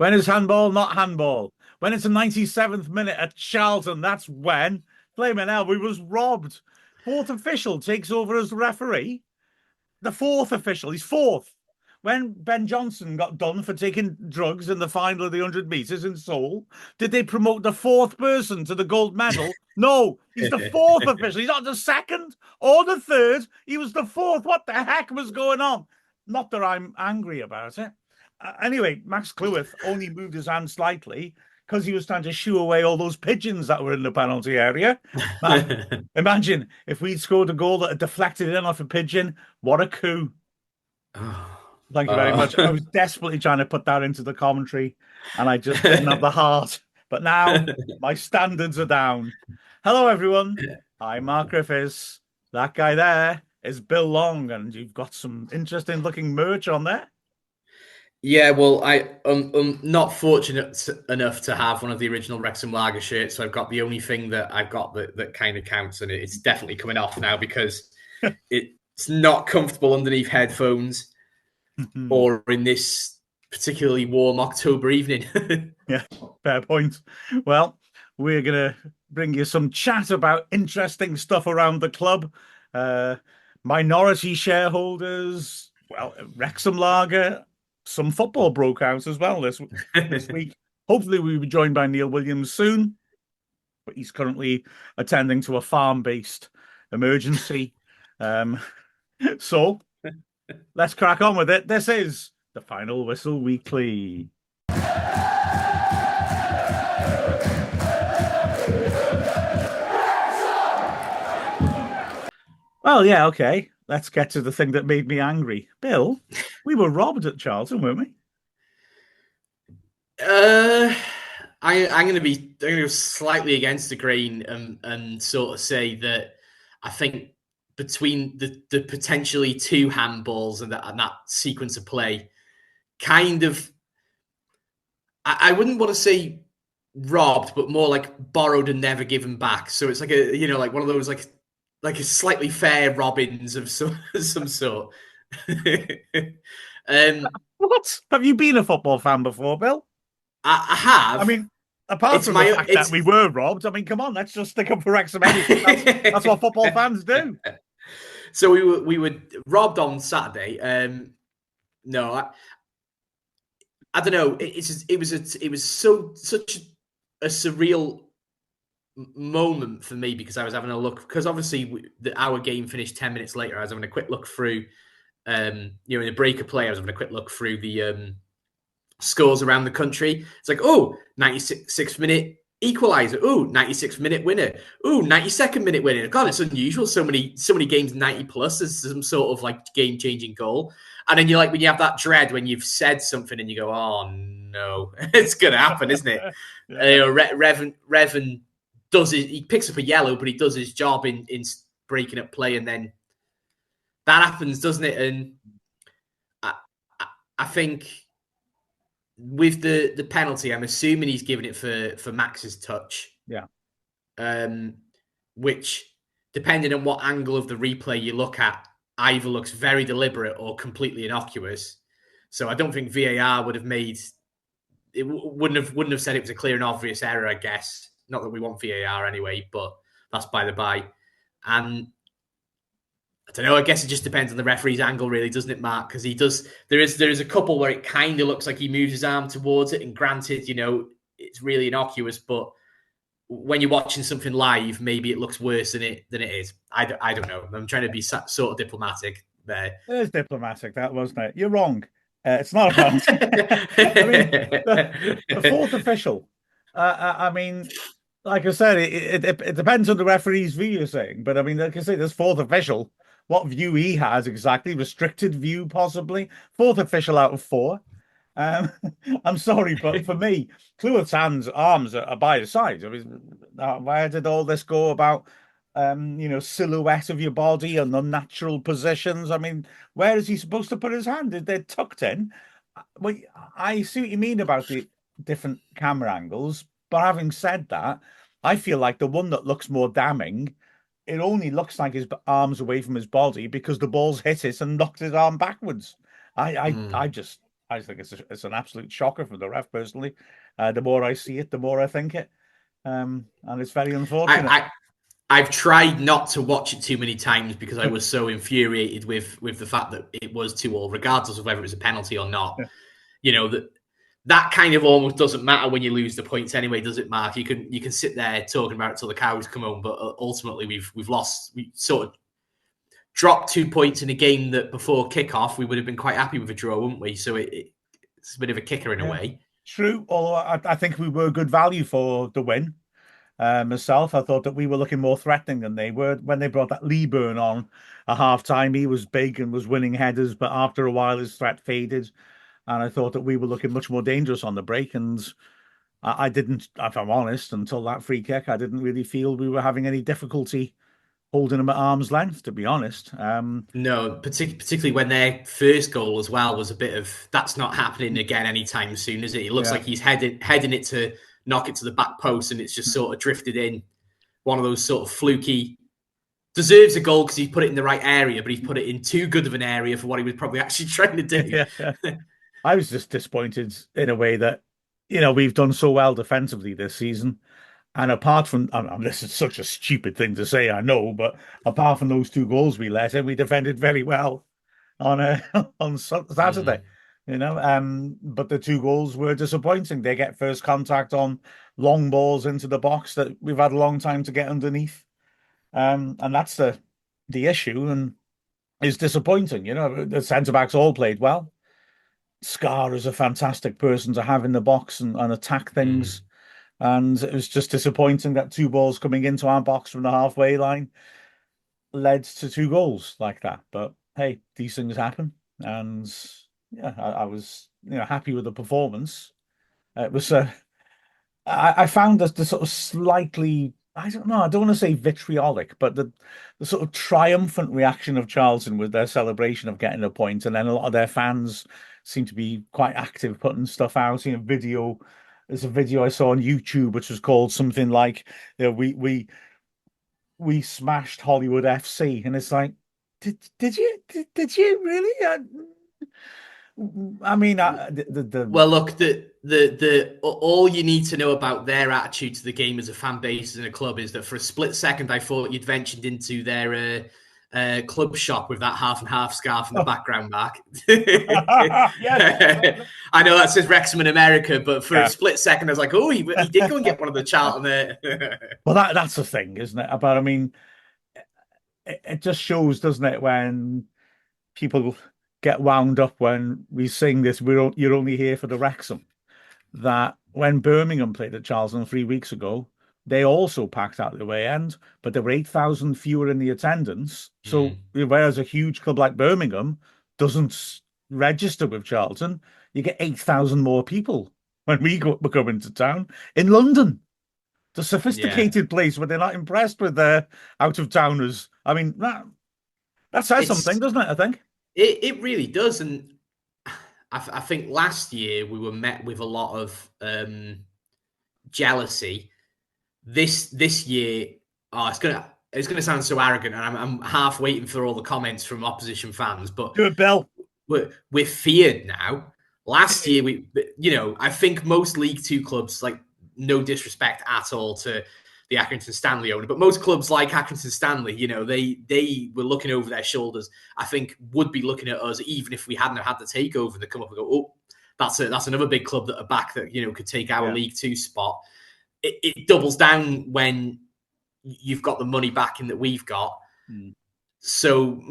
When is handball not handball? When it's the 97th minute at Charlton, that's when. Flaming hell, we was robbed. Fourth official takes over as referee. The fourth official, he's fourth. When Ben Johnson got done for taking drugs in the final of the 100 metres in Seoul, did they promote the fourth person to the gold medal? No, he's the fourth official. He's not the second or the third. He was the fourth. What the heck was going on? Not that I'm angry about it. Anyway, Max Cleworth only moved his hand slightly because he was trying to shoo away all those pigeons that were in the penalty area. Imagine if we'd scored a goal that had deflected in off a pigeon. What a coup. Thank you very much. I was desperately trying to put that into the commentary and I just didn't have the heart. But now my standards are down. Hello, everyone. I'm Mark Griffiths. That guy there is Bill Long, and you've got some interesting looking merch on there. Yeah, well, I'm not fortunate enough to have one of the original Wrexham Lager shirts, so I've got the only thing that I've got that kind of counts, and it's definitely coming off now because it's not comfortable underneath headphones or in this particularly warm October evening. Yeah, fair point. Well, we're going to bring you some chat about interesting stuff around the club, minority shareholders, well, Wrexham Lager. Some football broke out as well this week. Hopefully we'll be joined by Neil Williams soon, but he's currently attending to a farm-based emergency. So let's crack on with it. This is the Final Whistle Weekly. Well, yeah, okay. Let's get to the thing that made me angry. Bill, we were robbed at Charlton, weren't we? I'm going to go slightly against the grain and sort of say that I think between the potentially two handballs and that sequence of play, kind of, I wouldn't want to say robbed, but more like borrowed and never given back. So it's like like one of those like a slightly fair Robbins of some sort. What? Have you been a football fan before, Bill? I have. I mean, apart from the fact that we were robbed, I mean, come on, let's just stick up for Wrexham. That's what football fans do. So we were robbed on Saturday. No, I don't know. It was such a surreal moment for me because I was having a look, because obviously our game finished 10 minutes later. I was having a quick look through, in the break of play, I was having a quick look through the scores around the country. It's like, 96th minute equaliser. 96th minute winner. 92nd minute winner. God, it's unusual. So many games 90 plus. There's some sort of like game changing goal. And then you're like, when you have that dread when you've said something and you go, oh no, it's gonna happen, isn't it? Revan he picks up a yellow, but he does his job in breaking up play, and then that happens, doesn't it? And I think with the penalty, I'm assuming he's giving it for Max's touch. Yeah. Which, depending on what angle of the replay you look at, either looks very deliberate or completely innocuous. So I don't think VAR would have made it. Wouldn't have said it was a clear and obvious error, I guess. Not that we want VAR anyway, but that's by the by. And I don't know. I guess it just depends on the referee's angle, really, doesn't it, Mark? Because he does. There is a couple where it kind of looks like he moves his arm towards it, and granted, it's really innocuous. But when you're watching something live, maybe it looks worse than it is. I don't know. I'm trying to be sort of diplomatic there. It is diplomatic, that wasn't it? You're wrong. It's not about. I mean, the fourth official. I mean, like I said, it depends on the referee's view, you're saying. But I mean, like I say, this fourth official, what view he has exactly, restricted view possibly. Fourth official out of 4. I'm sorry, but for me, Cleworth's arms are by his side. I mean, where did all this go about, silhouette of your body and unnatural positions? I mean, where is he supposed to put his hand? They're tucked in. Well, I see what you mean about the different camera angles, but having said that, I feel like the one that looks more damning, it only looks like his arms away from his body because the ball's hit it and knocked his arm backwards. I I just think it's an absolute shocker for the ref personally. The more I see it, the more I think it, and it's very unfortunate. I, I've tried not to watch it too many times because I was so infuriated with the fact that it was 2-2, regardless of whether it was a penalty or not. You know, that kind of almost doesn't matter when you lose the points anyway, does it, Mark? You can sit there talking about it till the cows come home, but ultimately we've lost. We sort of dropped 2 points in a game that before kickoff we would have been quite happy with a draw, wouldn't we? So it's a bit of a kicker in a way. True, although I think we were good value for the win. Myself, I thought that we were looking more threatening than they were when they brought that Leeburn on a half time. He was big and was winning headers, but after a while his threat faded, and I thought that we were looking much more dangerous on the break. And I didn't, if I'm honest, until that free kick, I didn't really feel we were having any difficulty holding them at arm's length, to be honest. No, particularly when their first goal as well was a bit of that's not happening again anytime soon, is it? It looks like he's heading it to knock it to the back post, and it's just sort of drifted in. One of those sort of fluky. Deserves a goal because he put it in the right area, but he's put it in too good of an area for what he was probably actually trying to do. I was just disappointed in a way that, we've done so well defensively this season. And apart from, this is such a stupid thing to say, I know, but apart from those 2 goals we let in, we defended very well on on Saturday. But the 2 goals were disappointing. They get first contact on long balls into the box that we've had a long time to get underneath, and that's the issue, and it's disappointing. The centre backs all played well. Scar is a fantastic person to have in the box and attack things. And it was just disappointing that 2 balls coming into our box from the halfway line led to 2 goals like that. But hey, these things happen. And yeah, I was happy with the performance. It was I found the sort of slightly, I don't know, I don't want to say vitriolic, but the sort of triumphant reaction of Charlton with their celebration of getting a point, and then a lot of their fans seem to be quite active, putting stuff out. There's a video I saw on YouTube which was called something like, we smashed Hollywood FC, and it's like, did you really? I mean, well, look, the all you need to know about their attitude to the game as a fan base and a club is that for a split second I thought you'd ventured into their club shop with that half and half scarf in the background, Mark. Yes. I know that says Wrexham in America, but for a split second I was like, oh, he did go and get one of the Charlton there. Well, that's the thing, isn't it? But I mean, it just shows, doesn't it, when people get wound up when we sing this, you're only here for the Wrexham. That when Birmingham played at Charlton 3 weeks ago, they also packed out the away end, but there were 8,000 fewer in the attendance. So whereas a huge club like Birmingham doesn't register with Charlton, you get 8,000 more people when we come into town in London. The sophisticated place where they're not impressed with their out-of-towners. I mean, that says something, doesn't it, I think? It really does. And I think last year we were met with a lot of jealousy. This year, it's gonna sound so arrogant, and I'm half waiting for all the comments from opposition fans. But do it, Bill. We're feared now. Last year, I think most League Two clubs, like, no disrespect at all to the Accrington Stanley owner, but most clubs like Accrington Stanley, they were looking over their shoulders. I think would be looking at us even if we hadn't had the takeover. They come up and go, oh, that's another big club that are back that could take our League Two spot. It doubles down when you've got the money backing that we've got. So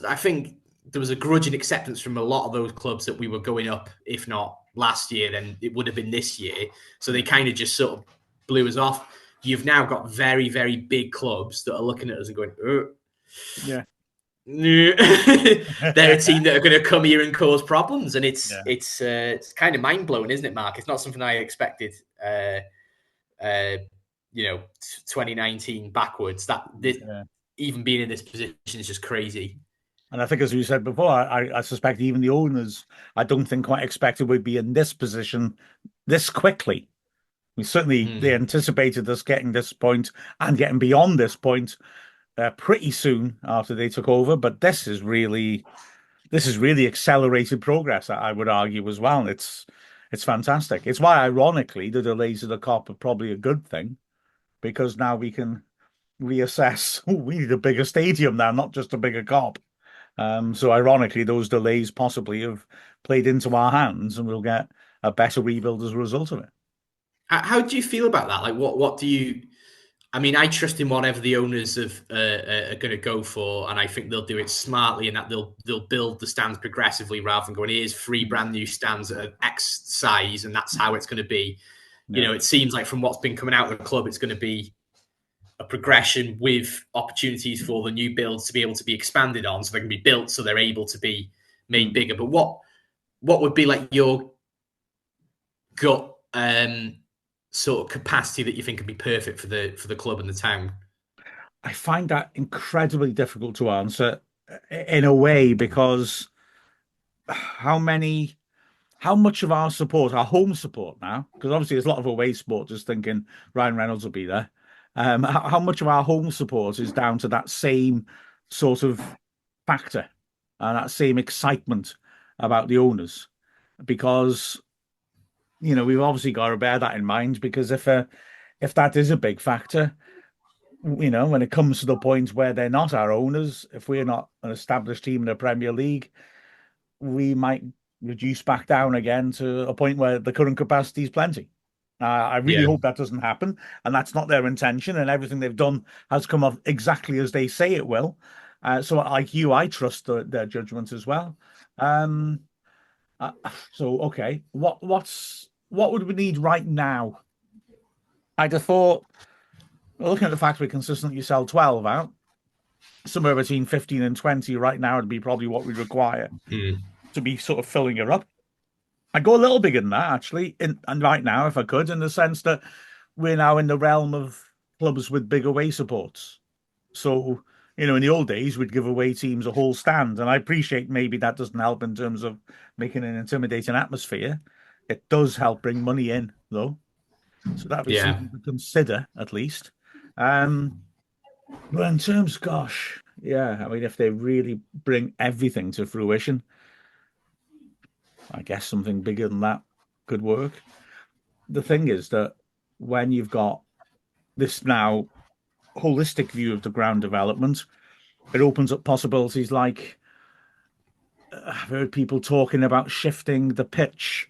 I think there was a grudging acceptance from a lot of those clubs that we were going up. If not last year, then it would have been this year. So they kind of just sort of blew us off. You've now got very, very big clubs that are looking at us and going, yeah. They're a team that are going to come here and cause problems. And it's kind of mind-blowing, isn't it, Mark? It's not something I expected 2019 backwards. Even being in this position is just crazy. And I think, as we said before, I suspect even the owners, I don't think quite expected we'd be in this position this quickly. They anticipated us getting this point and getting beyond this point pretty soon after they took over. But this is really, this is really accelerated progress, I would argue as well. It's fantastic. It's why, ironically, the delays of the COP are probably a good thing, because now we can reassess. Oh, we need a bigger stadium now, not just a bigger COP. So ironically, those delays possibly have played into our hands, and we'll get a better rebuild as a result of it. How do you feel about that? Like, what do you? I mean, I trust in whatever the owners are going to go for, and I think they'll do it smartly, and that they'll build the stands progressively rather than going, here's three brand new stands at X size, and that's how it's going to be. You know, it seems like from what's been coming out of the club, it's going to be a progression with opportunities for the new builds to be able to be expanded on, so they can be built, so they're able to be made bigger. But what would be like your gut sort of capacity that you think would be perfect for the club and the town? I find that incredibly difficult to answer in a way, because how much of our support, our home support now, because obviously there's a lot of away supporters thinking Ryan Reynolds will be there. How much of our home support is down to that same sort of factor and that same excitement about the owners? Because, we've obviously got to bear that in mind, because if that is a big factor, when it comes to the point where they're not our owners, if we're not an established team in the Premier League, we might reduce back down again to a point where the current capacity is plenty. I really hope that doesn't happen, and that's not their intention, and everything they've done has come off exactly as they say it will. So like you, I trust their judgment as well. So okay, what would we need right now? I'd have thought, looking at the fact we consistently sell 12 out, somewhere between 15 and 20 right now would be probably what we require to be sort of filling it up. I'd go a little bigger than that, actually, and right now, if I could, in the sense that we're now in the realm of clubs with big away supports. So, in the old days, we'd give away teams a whole stand, and I appreciate maybe that doesn't help in terms of making an intimidating atmosphere. It does help bring money in, though. So that'd be something to consider, at least. But in terms, gosh, yeah, I mean, if they really bring everything to fruition, I guess something bigger than that could work. The thing is that when you've got this now holistic view of the ground development, it opens up possibilities like I've heard people talking about shifting the pitch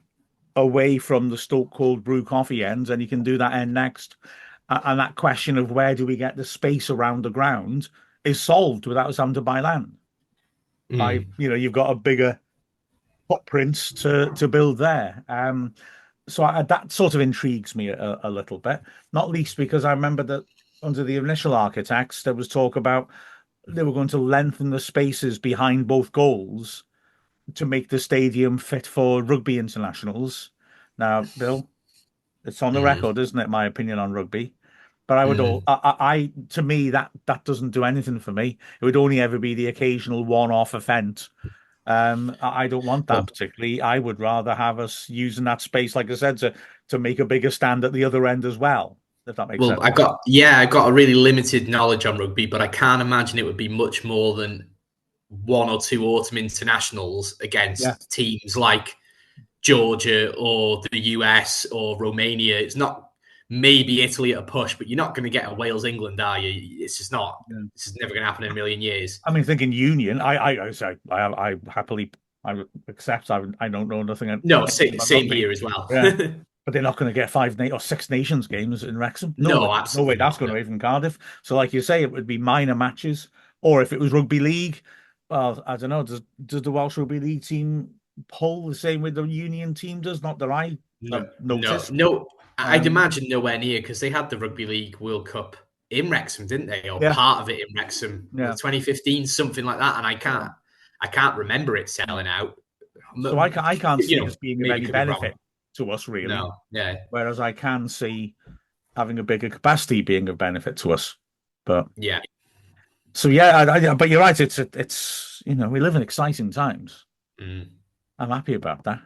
away from the Stoke Cold Brew coffee ends, and you can do that end next. And that question of where do we get the space around the ground is solved without us having to buy land. You've got a bigger footprints to build there. So that sort of intrigues me a little bit, not least because I remember that under the initial architects, there was talk about they were going to lengthen the spaces behind both goals to make the stadium fit for rugby internationals. Now, Bill, it's on the record, isn't it? My opinion on rugby. But I would to me, that doesn't do anything for me. It would only ever be the occasional one-off event. I don't want that particularly. I would rather have us using that space, like I said, to make a bigger stand at the other end as well, if that makes sense. I got a really limited knowledge on rugby, but I can't imagine it would be much more than one or two autumn internationals against teams like Georgia or the US or Romania. It's not maybe Italy at a push, but you're not going to get a Wales England, are you? It's just not. Yeah. This is never going to happen in a million years. I mean, thinking Union, I happily accept. I don't know nothing. No, same here as well. Yeah. But they're not going to get 5 or 6 Nations games in Wrexham. No, absolutely. No way that's going to even Cardiff. So, like you say, it would be minor matches, or if it was rugby league, well, I don't know. Does the Welsh rugby league team pull the same way the Union team does? Not that I noticed. No. I'd imagine nowhere near, because they had the Rugby League World Cup in Wrexham, didn't they? Or part of it in Wrexham, 2015, something like that. And I can't remember it selling out. So I can't see this being of any benefit to us, really. No, yeah. Whereas I can see having a bigger capacity being of benefit to us. But yeah. So but you're right. It's we live in exciting times. I'm happy about that.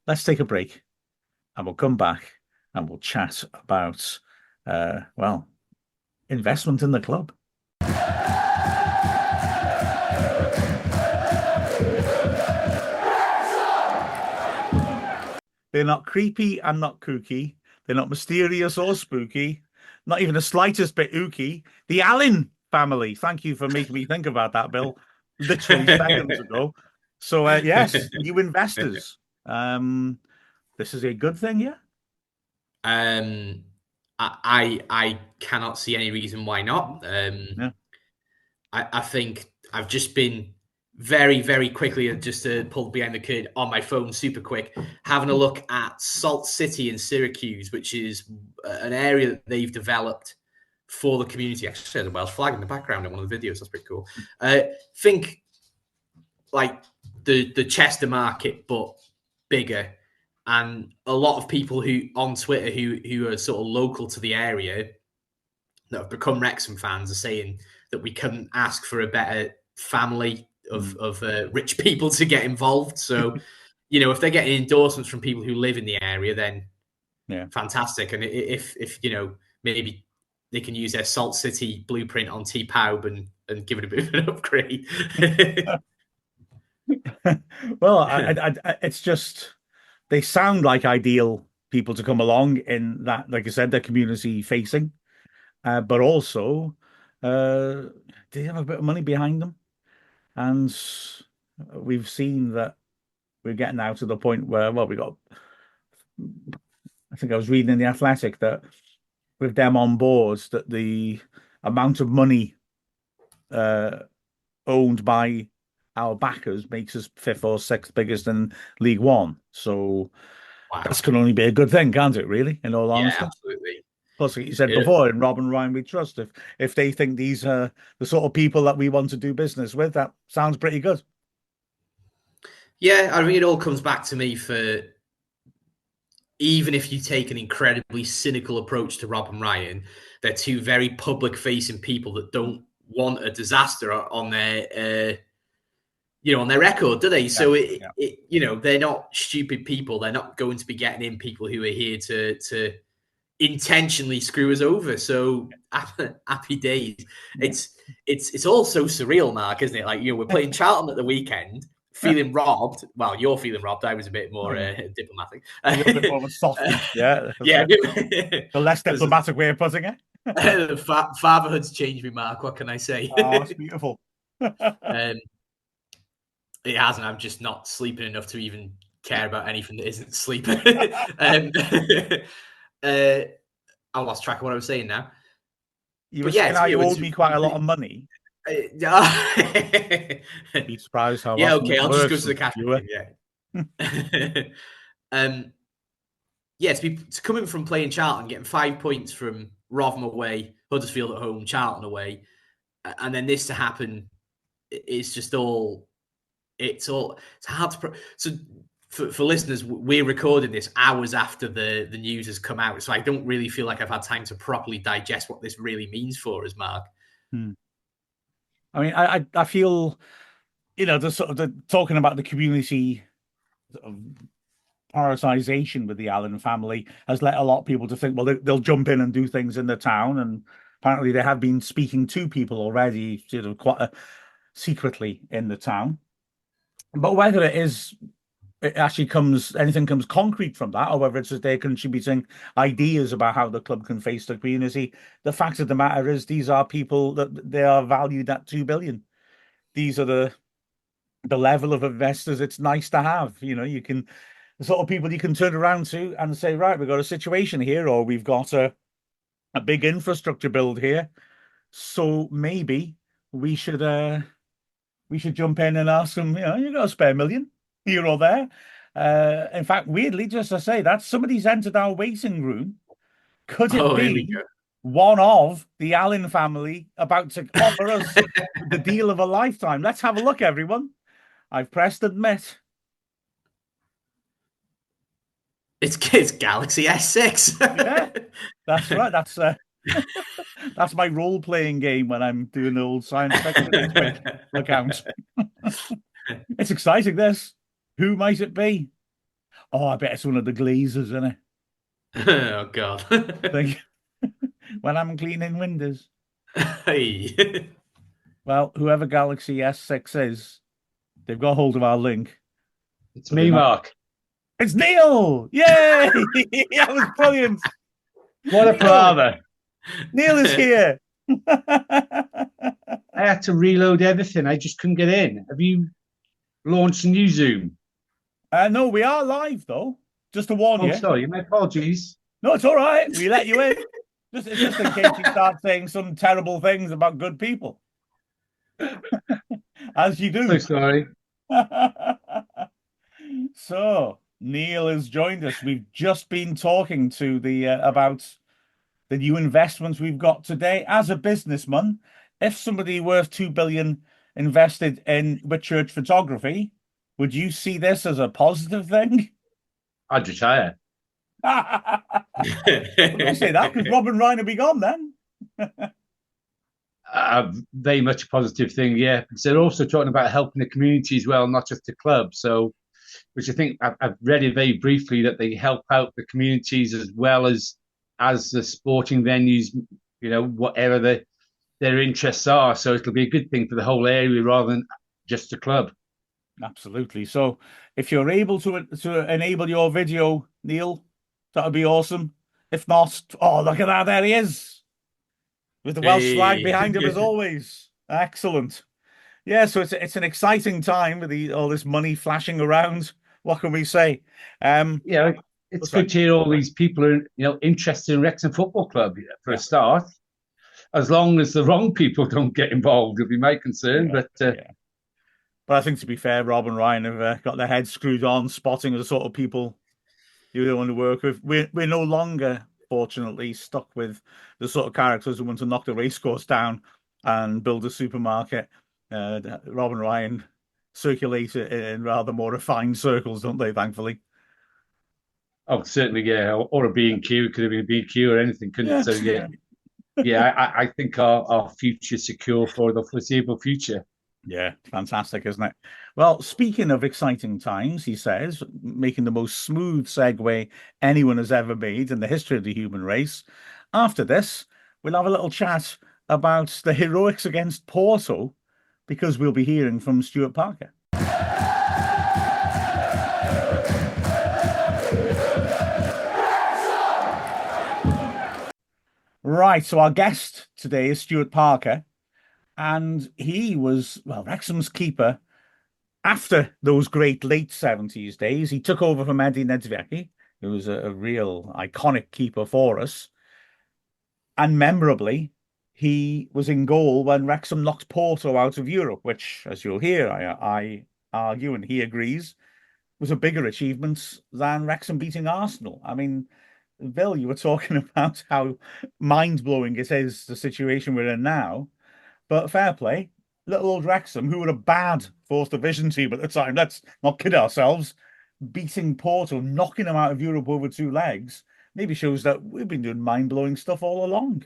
Let's take a break, and we'll come back and we'll chat about investment in the club. They're not creepy and not kooky. They're not mysterious or spooky. Not even the slightest bit ooky. The Allyn family. Thank you for making me think about that, Bill. Literally seconds ago. So yes, new investors. This is a good thing, yeah. I cannot see any reason why not. Yeah. I think I've just been very, very quickly, just to pull behind the curtain on my phone super quick, having a look at Salt City in Syracuse, which is an area that they've developed for the community. Actually, there's a Welsh flag in the background in one of the videos. That's pretty cool. Think like the Chester market, but bigger. And a lot of people who on Twitter who are sort of local to the area that have become Wrexham fans are saying that we couldn't ask for a better family of rich people to get involved. So, if they're getting endorsements from people who live in the area, then fantastic. And if maybe they can use their Salt City blueprint on T-Poub and give it a bit of an upgrade. Well, it's just they sound like ideal people to come along in that, like I said, they're community facing, but also they have a bit of money behind them, and we've seen that we're getting now to the point where, well, we got. I think I was reading in the Athletic that with them on board, that the amount of money owned by our backers makes us fifth or sixth biggest in League One. So this can only be a good thing, can't it? Really, in all honesty. Yeah, absolutely. Plus, like you said before, in Rob and Ryan we trust. If they think these are the sort of people that we want to do business with, that sounds pretty good. Yeah, I mean, it all comes back to me for even if you take an incredibly cynical approach to Rob and Ryan, they're two very public-facing people that don't want a disaster on their on their record, do they? Yeah, so they're not stupid people. They're not going to be getting in people who are here to intentionally screw us over. So happy days. Yeah. It's all so surreal, Mark, isn't it? Like we're playing Charlton at the weekend, feeling robbed. Well, you're feeling robbed. I was a bit more diplomatic. A little bit more of a softie. Yeah. Yeah. The less diplomatic way of putting it. Fatherhood's changed me, Mark. What can I say? Oh, it's beautiful. It hasn't. I'm just not sleeping enough to even care about anything that isn't sleep. I lost track of what I was saying now. You were saying how you owed me quite a lot of money. Be surprised how. Yeah, okay. I'll just go to the cash. Yeah. To coming from playing Charlton, getting 5 points from Rotherham away, Huddersfield at home, Charlton away, and then this to happen, it's just all. It's hard to. So for listeners, we're recording this hours after the news has come out, so I don't really feel like I've had time to properly digest what this really means for us, Mark. I mean, I feel, the sort of talking about the community sort of prioritization with the Allyn family has led a lot of people to think, well, they'll jump in and do things in the town, and apparently they have been speaking to people already, quite secretly in the town. But whether anything comes concrete from that, or whether it's that they're contributing ideas about how the club can face the community, the fact of the matter is these are people that they are valued at 2 billion. These are the level of investors it's nice to have. You can, the sort of people you can turn around to and say, right, we've got a situation here, or we've got a big infrastructure build here, so maybe we should jump in and ask them, you got a spare million here or there. In fact, weirdly, just to say that somebody's entered our waiting room. Could it be one of the Allyn family about to offer us the deal of a lifetime? Let's have a look, everyone. I've pressed admit. It's Galaxy S6. Yeah, that's right. That's my role-playing game when I'm doing the old science fiction account. It's exciting, this. Who might it be? Oh, I bet it's one of the Glazers, isn't it? Oh, God. When I'm cleaning windows. Hey. Well, whoever Galaxy S6 is, they've got hold of our link. It's me, Mark. It's Neil! Yay! That was brilliant. What a Neil, father. Neil is here. I had to reload everything. I just couldn't get in. Have you launched a new Zoom? No, we are live though. Just to warn Oh, you. sorry. My apologies. No, it's all right. We let you in. It's just in case you start saying some terrible things about good people, as you So do. sorry. So Neil has joined us. We've just been talking to the about the new investments we've got today. As a businessman, if somebody worth 2 billion invested in Whitchurch photography, would you see this as a positive thing? I'd retire. Don't say that because Robin Ryan will be gone then. Very much a positive thing, yeah. Because they're also talking about helping the community as well, not just the club. So, which I think I've read it very briefly that they help out the communities as well as the sporting venues, whatever their interests are. So it'll be a good thing for the whole area rather than just the club. Absolutely. So if you're able to enable your video, Neil, that would be awesome. If not, oh look at that, there he is. With the Welsh flag Hey. behind him as always. Excellent. Yeah, so it's an exciting time with all this money flashing around. What can we say? Yeah, it's Sorry. good to hear all these people are interested in Wrexham Football Club for a start. As long as the wrong people don't get involved, would be my concern. Yeah, But yeah. But I think to be fair, Rob and Ryan have got their heads screwed on, spotting the sort of people you don't want to work with. We're no longer, fortunately, stuck with the sort of characters who want to knock the racecourse down and build a supermarket. Rob and Ryan circulate in rather more refined circles, don't they? Thankfully. oh, certainly, yeah, or a B&Q. It could have been a B&Q or anything, couldn't it? Yeah. So yeah, I think our future secure for the foreseeable future. Yeah, fantastic, isn't it? Well, speaking of exciting times, he says, making the most smooth segue anyone has ever made in the history of the human race. After this, we'll have a little chat about the heroics against Porto, because we'll be hearing from Stuart Parker. Right, so our guest today is Stuart Parker, and he was, well, Wrexham's keeper after those great late 70s days. He took over from Eddie Nedvecki, who was a real iconic keeper for us. And memorably, he was in goal when Wrexham knocked Porto out of Europe, which, as you'll hear, I argue, and he agrees, was a bigger achievement than Wrexham beating Arsenal. I mean, Bill, you were talking about how mind-blowing it is, the situation we're in now. But fair play, little old Wrexham, who were a bad fourth division team at the time, let's not kid ourselves, beating Porto, knocking them out of Europe over two legs, maybe shows that we've been doing mind-blowing stuff all along.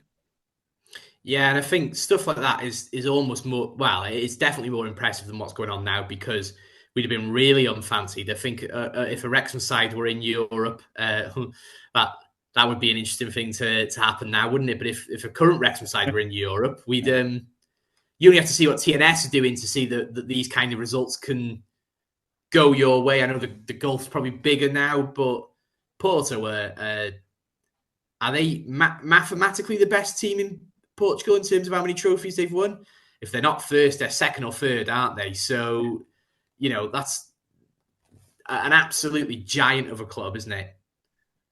Yeah, and I think stuff like that is almost more, well, it's definitely more impressive than what's going on now because we'd have been really unfancied. I think if a Wrexham side were in Europe, that would be an interesting thing to happen now, wouldn't it? But if a current Wrexham side were in Europe, we'd you only have to see what TNS are doing to see that these kind of results can go your way. I know the gulf's probably bigger now, but Porto are they mathematically the best team in Portugal in terms of how many trophies they've won? If they're not first, they're second or third, aren't they? So, that's an absolutely giant of a club, isn't it?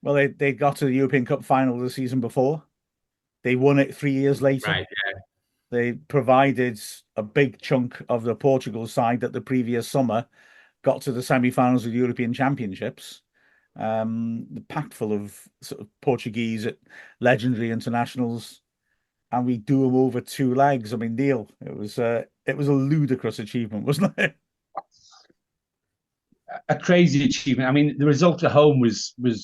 Well, they got to the European Cup final the season before. They won it 3 years later. Right, yeah. They provided a big chunk of the Portugal side that the previous summer got to the semi-finals of the European Championships. Packed full of sort of Portuguese legendary internationals, and we do them over two legs. I mean, Neil, it was a ludicrous achievement, wasn't it? A crazy achievement. I mean, the result at home was a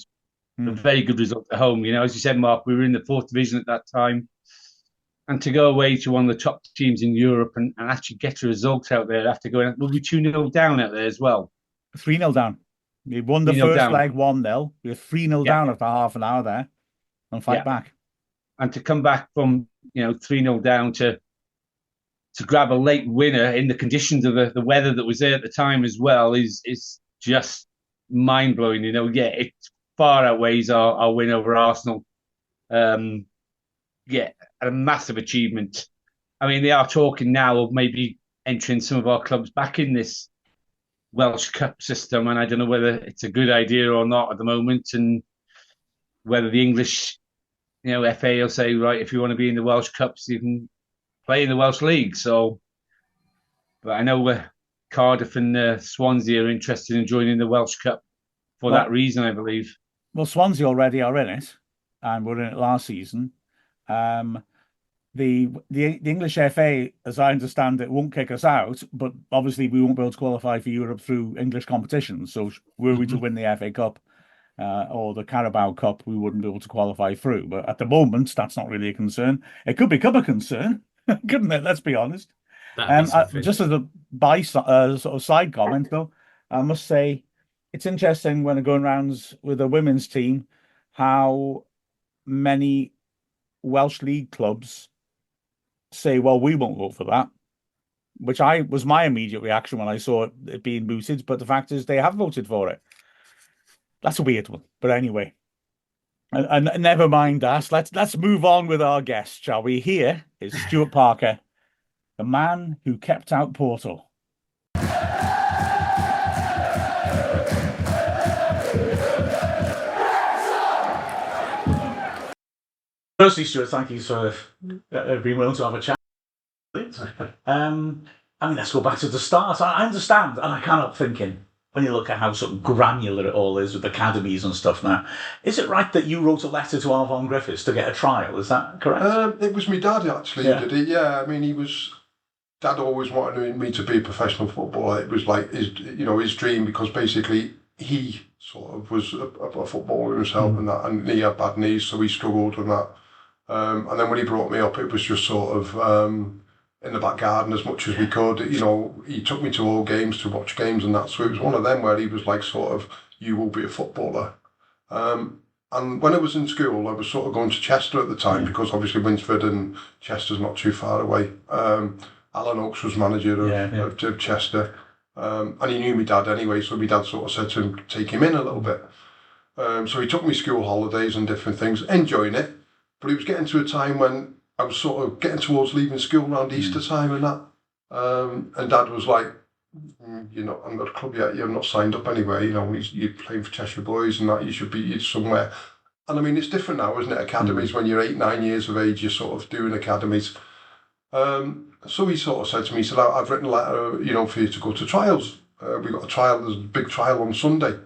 Hmm. very good result at home. As you said, Mark, we were in the fourth division at that time. And to go away to one of the top teams in Europe and actually get a result out there after going, we'll be 2-0 down out there as well. 3-0 down. We won the 3-0 first down. leg 1-0. We were 3-0 Yeah. down after half an hour there and fight back. And to come back from 3-0 down to grab a late winner in the conditions of the weather that was there at the time as well is just mind blowing. It far outweighs our win over Arsenal. A massive achievement. I mean, they are talking now of maybe entering some of our clubs back in this Welsh Cup system, and I don't know whether it's a good idea or not at the moment, and whether the English, FA will say, right, if you want to be in the Welsh Cups, you can play in the Welsh League. So, but I know Cardiff and Swansea are interested in joining the Welsh Cup for that reason, I believe. Well, Swansea already are in it, and were in it last season. The English FA, as I understand it, won't kick us out, but obviously we won't be able to qualify for Europe through English competitions. So were we to win the FA Cup or the Carabao Cup, we wouldn't be able to qualify through. But at the moment, that's not really a concern. It could become a concern, couldn't it? Let's be honest. Just as a sort of side comment, though, I must say it's interesting when I'm going rounds with the women's team how many Welsh League clubs say, well, we won't vote for that, which was my immediate reaction when I saw it being mooted. But the fact is they have voted for it. That's a weird one. But anyway, and never mind that. Let's move on with our guest, shall we? Here is Stuart Parker, the man who kept out Porto. Firstly, Stuart, thank you for being willing to have a chat. Let's go back to the start. I understand, and I can't help thinking, when you look at how sort of granular it all is with academies and stuff now, is it right that you wrote a letter to Allyn Griffiths to get a trial? Is that correct? It was my dad, actually, who did it. Yeah, I mean, Dad always wanted me to be a professional footballer. It was like his dream, because basically he sort of was a footballer himself and he had bad knees, so he struggled with that. And then when he brought me up, it was just sort of in the back garden as much as we could. He took me to all games to watch games and that. So it was one of them where he was like sort of, you will be a footballer. And when I was in school, I was sort of going to Chester at the time, because obviously Winsford and Chester's not too far away. Alan Oakes was manager of Chester. And he knew my dad anyway, so my dad sort of said to him, take him in a little bit. So he took me school holidays and different things, enjoying it. But it was getting to a time when I was sort of getting towards leaving school around Easter time and that. And Dad was like, you're not at a club yet, you're not signed up anywhere, you're playing for Cheshire Boys and that, you should be somewhere. And I mean, it's different now, isn't it? Academies, when you're 8, 9 years of age, you're sort of doing academies. So he sort of said to me, he said, I've written a letter, for you to go to trials. We got a trial, there's a big trial on Sunday.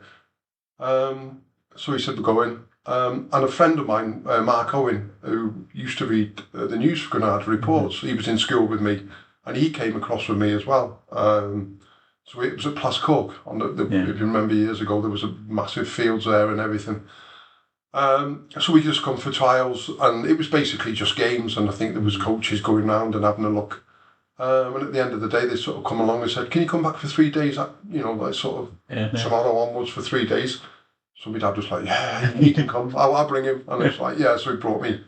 So he said, we're going. And a friend of mine, Mark Owen, who used to read the news for Granada reports, he was in school with me, and he came across with me as well. So it was at Plascoch, if you remember years ago, there was a massive fields there and everything. So we just come for trials, and it was basically just games, and I think there was coaches going round and having a look. And at the end of the day, they sort of come along and said, can you come back for 3 days, like sort of tomorrow onwards for 3 days? So my dad was like, yeah, he can come, I'll bring him. And it's like, yeah, so he brought me.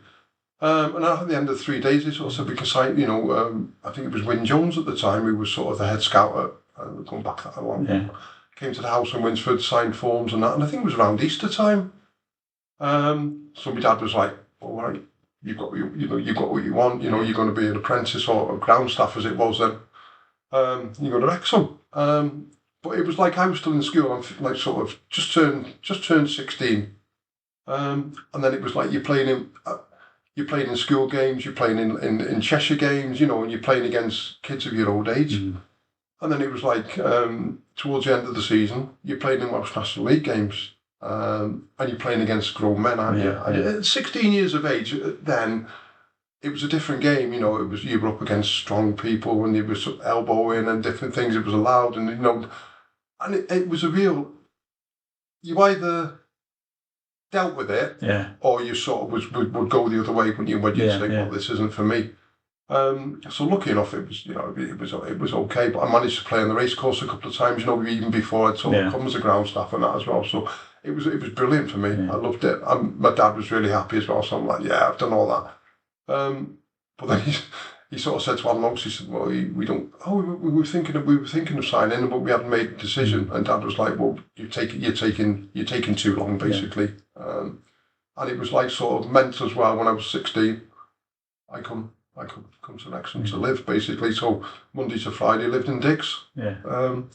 And at the end of 3 days, they sort of said, we can sign, I think it was Wyn Jones at the time, who was sort of the head scout going back that long. Came to the house in Winsford, signed forms and that, and I think it was around Easter time. So my dad was like, all right, you've got what you want, you're going to be an apprentice or a ground staff as it was then. You go to Wrexham. But it was like I was still in school. I'm like sort of just turned 16, and then it was like you're playing in school games, you're playing in Cheshire games, and you're playing against kids of your old age. And then it was like towards the end of the season, you're playing in Welsh National League games, and you're playing against grown men, aren't you? At 16 years of age, then it was a different game. It was, you were up against strong people, and you were elbowing and different things. It was allowed, and and it was a real, you either dealt with it, or you sort of would go the other way when you think, well, this isn't for me. So lucky enough, it was it was okay. But I managed to play on the racecourse a couple of times, even before I'd sort of come as a ground staff and that as well. So it was brilliant for me. I loved it. And my dad was really happy as well. So I'm like, yeah, I've done all that. But then he sort of said to Alan Oaks, he said, well, we don't. Oh, we were thinking of signing, but we hadn't made a decision. And Dad was like, well, you're taking too long, basically. And it was like sort of meant as well. When I was 16, I come to Wrexham to live, basically. So Monday to Friday, lived in Digs,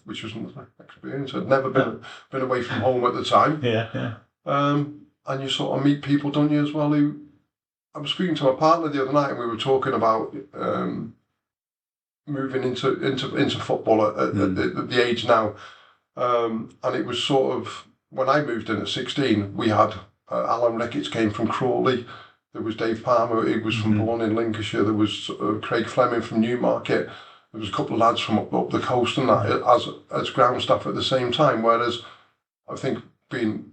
which was another experience. I'd never been away from home at the time. And you sort of meet people, don't you, as well, who. I was speaking to my partner the other night, and we were talking about moving into football at the age now, and it was sort of when I moved in at 16, we had Alan Ricketts came from Crawley, there was Dave Palmer, he was from born in Lincolnshire, there was Craig Fleming from Newmarket, there was a couple of lads from up the coast and that as ground staff at the same time. Whereas I think being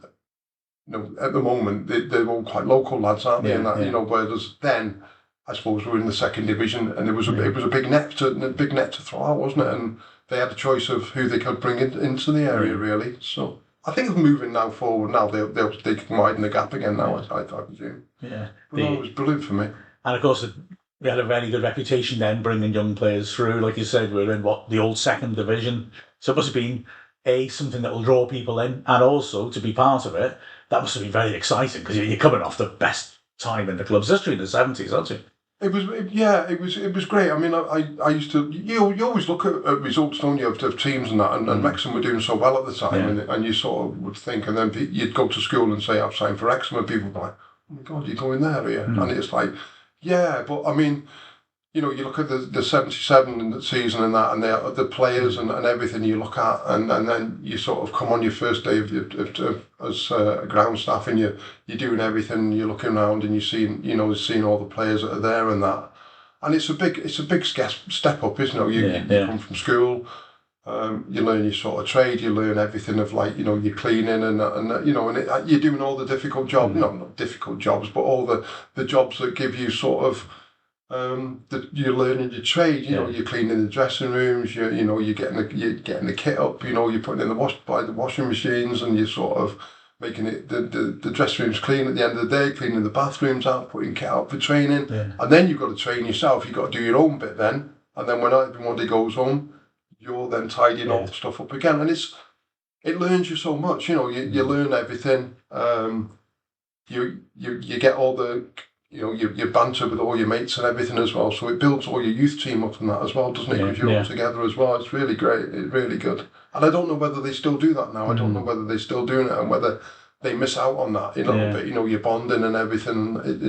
at the moment, they're all quite local lads, aren't they? And that, whereas then, I suppose we're in the second division, and it was a big net to throw out, wasn't it? And they had a choice of who they could bring into the area, really. So I think moving now forward, now they can widen the gap again. Now, I presume. Yeah, but it was brilliant for me. And of course, we had a very good reputation then, bringing young players through. Like you said, we're in the old second division, so it must have been something that will draw people in, and also to be part of it. That must have been very exciting because you're coming off the best time in the club's history in the 70s, aren't you? It was great. I mean, I used to. You always look at results, don't you, of teams and that, and Wrexham were doing so well at the time, and you sort of would think, and then you'd go to school and say, I've signed for Wrexham, and people would be like, oh my God, you're going there, yeah? And it's like, yeah, but I mean, you look at the 77 season and that, and the players and everything you look at, and then you sort of come on your first day as ground staff, and you're doing everything, you're looking around and you're seeing all the players that are there and that, and it's a big step up, isn't it? You come from school, you learn your sort of trade, you learn everything of your cleaning and you're doing all the difficult jobs, not difficult jobs, but all the jobs that give you sort of. You're learning your trade. You're cleaning the dressing rooms. You're getting the kit up. You're putting in the washing machines, and you're sort of making it the dressing rooms clean at the end of the day, cleaning the bathrooms out, putting kit out for training, and then you've got to train yourself. You've got to do your own bit then, and then when everybody goes home, you're then tidying all the stuff up again, and it learns you so much. You learn everything. You get all the. Your banter with all your mates and everything as well. So it builds all your youth team up and that as well, doesn't it? Because you're all together as well. It's really great. It's really good. And I don't know whether they still do that now. I don't know whether they're still doing it and whether they miss out on that a little bit. Your bonding and everything. It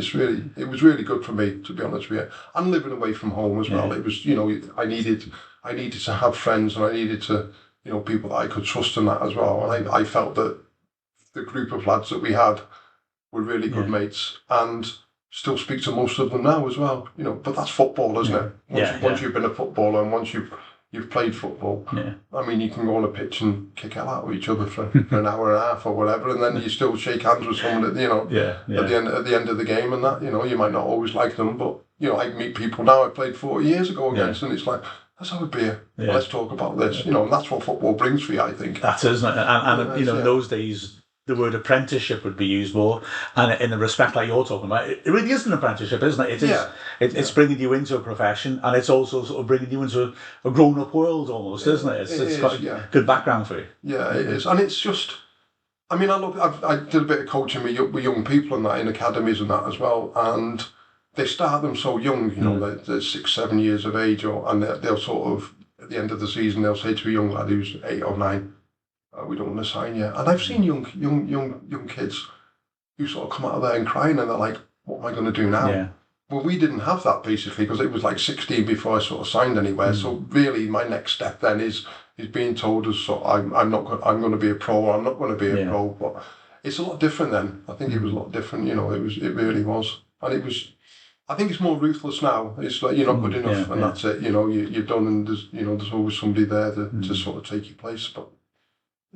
was really good for me, to be honest with you. And living away from home as well. It was, I needed to have friends, and I needed to, people that I could trust in that as well. And I felt that the group of lads that we had were really good mates, and still speak to most of them now as well, but that's football, isn't it? Once you've been a footballer and once you've played football, I mean, you can go on a pitch and kick hell out of each other for an hour and a half or whatever, and then you still shake hands with someone at the end of the game, and that, you might not always like them, but I meet people now I played 40 years ago against, and it's like, let's have a beer, let's talk about this, and that's what football brings for you, I think. That is, isn't it? And in those days, the word apprenticeship would be used more, and in the respect like you're talking about, it really is an apprenticeship, isn't it? It's bringing you into a profession, and it's also sort of bringing you into a grown-up world almost, isn't it? It's got a good background for you. Yeah, it is, and it's just. I mean, I did a bit of coaching with young people and that in academies and that as well, and they start them so young, they're 6, 7 years of age, and they'll sort of at the end of the season they'll say to a young lad who's 8 or 9. We don't want to sign you. And I've seen young kids who sort of come out of there and crying, and they're like, what am I going to do now? Yeah. Well, we didn't have that basically, because it was like 16 before I sort of signed anywhere. So really my next step then is being told as I'm going to be a pro, or I'm not going to be a pro. But it's a lot different then. I think it was a lot different, it really was. And it was, I think it's more ruthless now. It's like you're not good enough, and that's it. You're done, and there's always somebody there to sort of take your place. But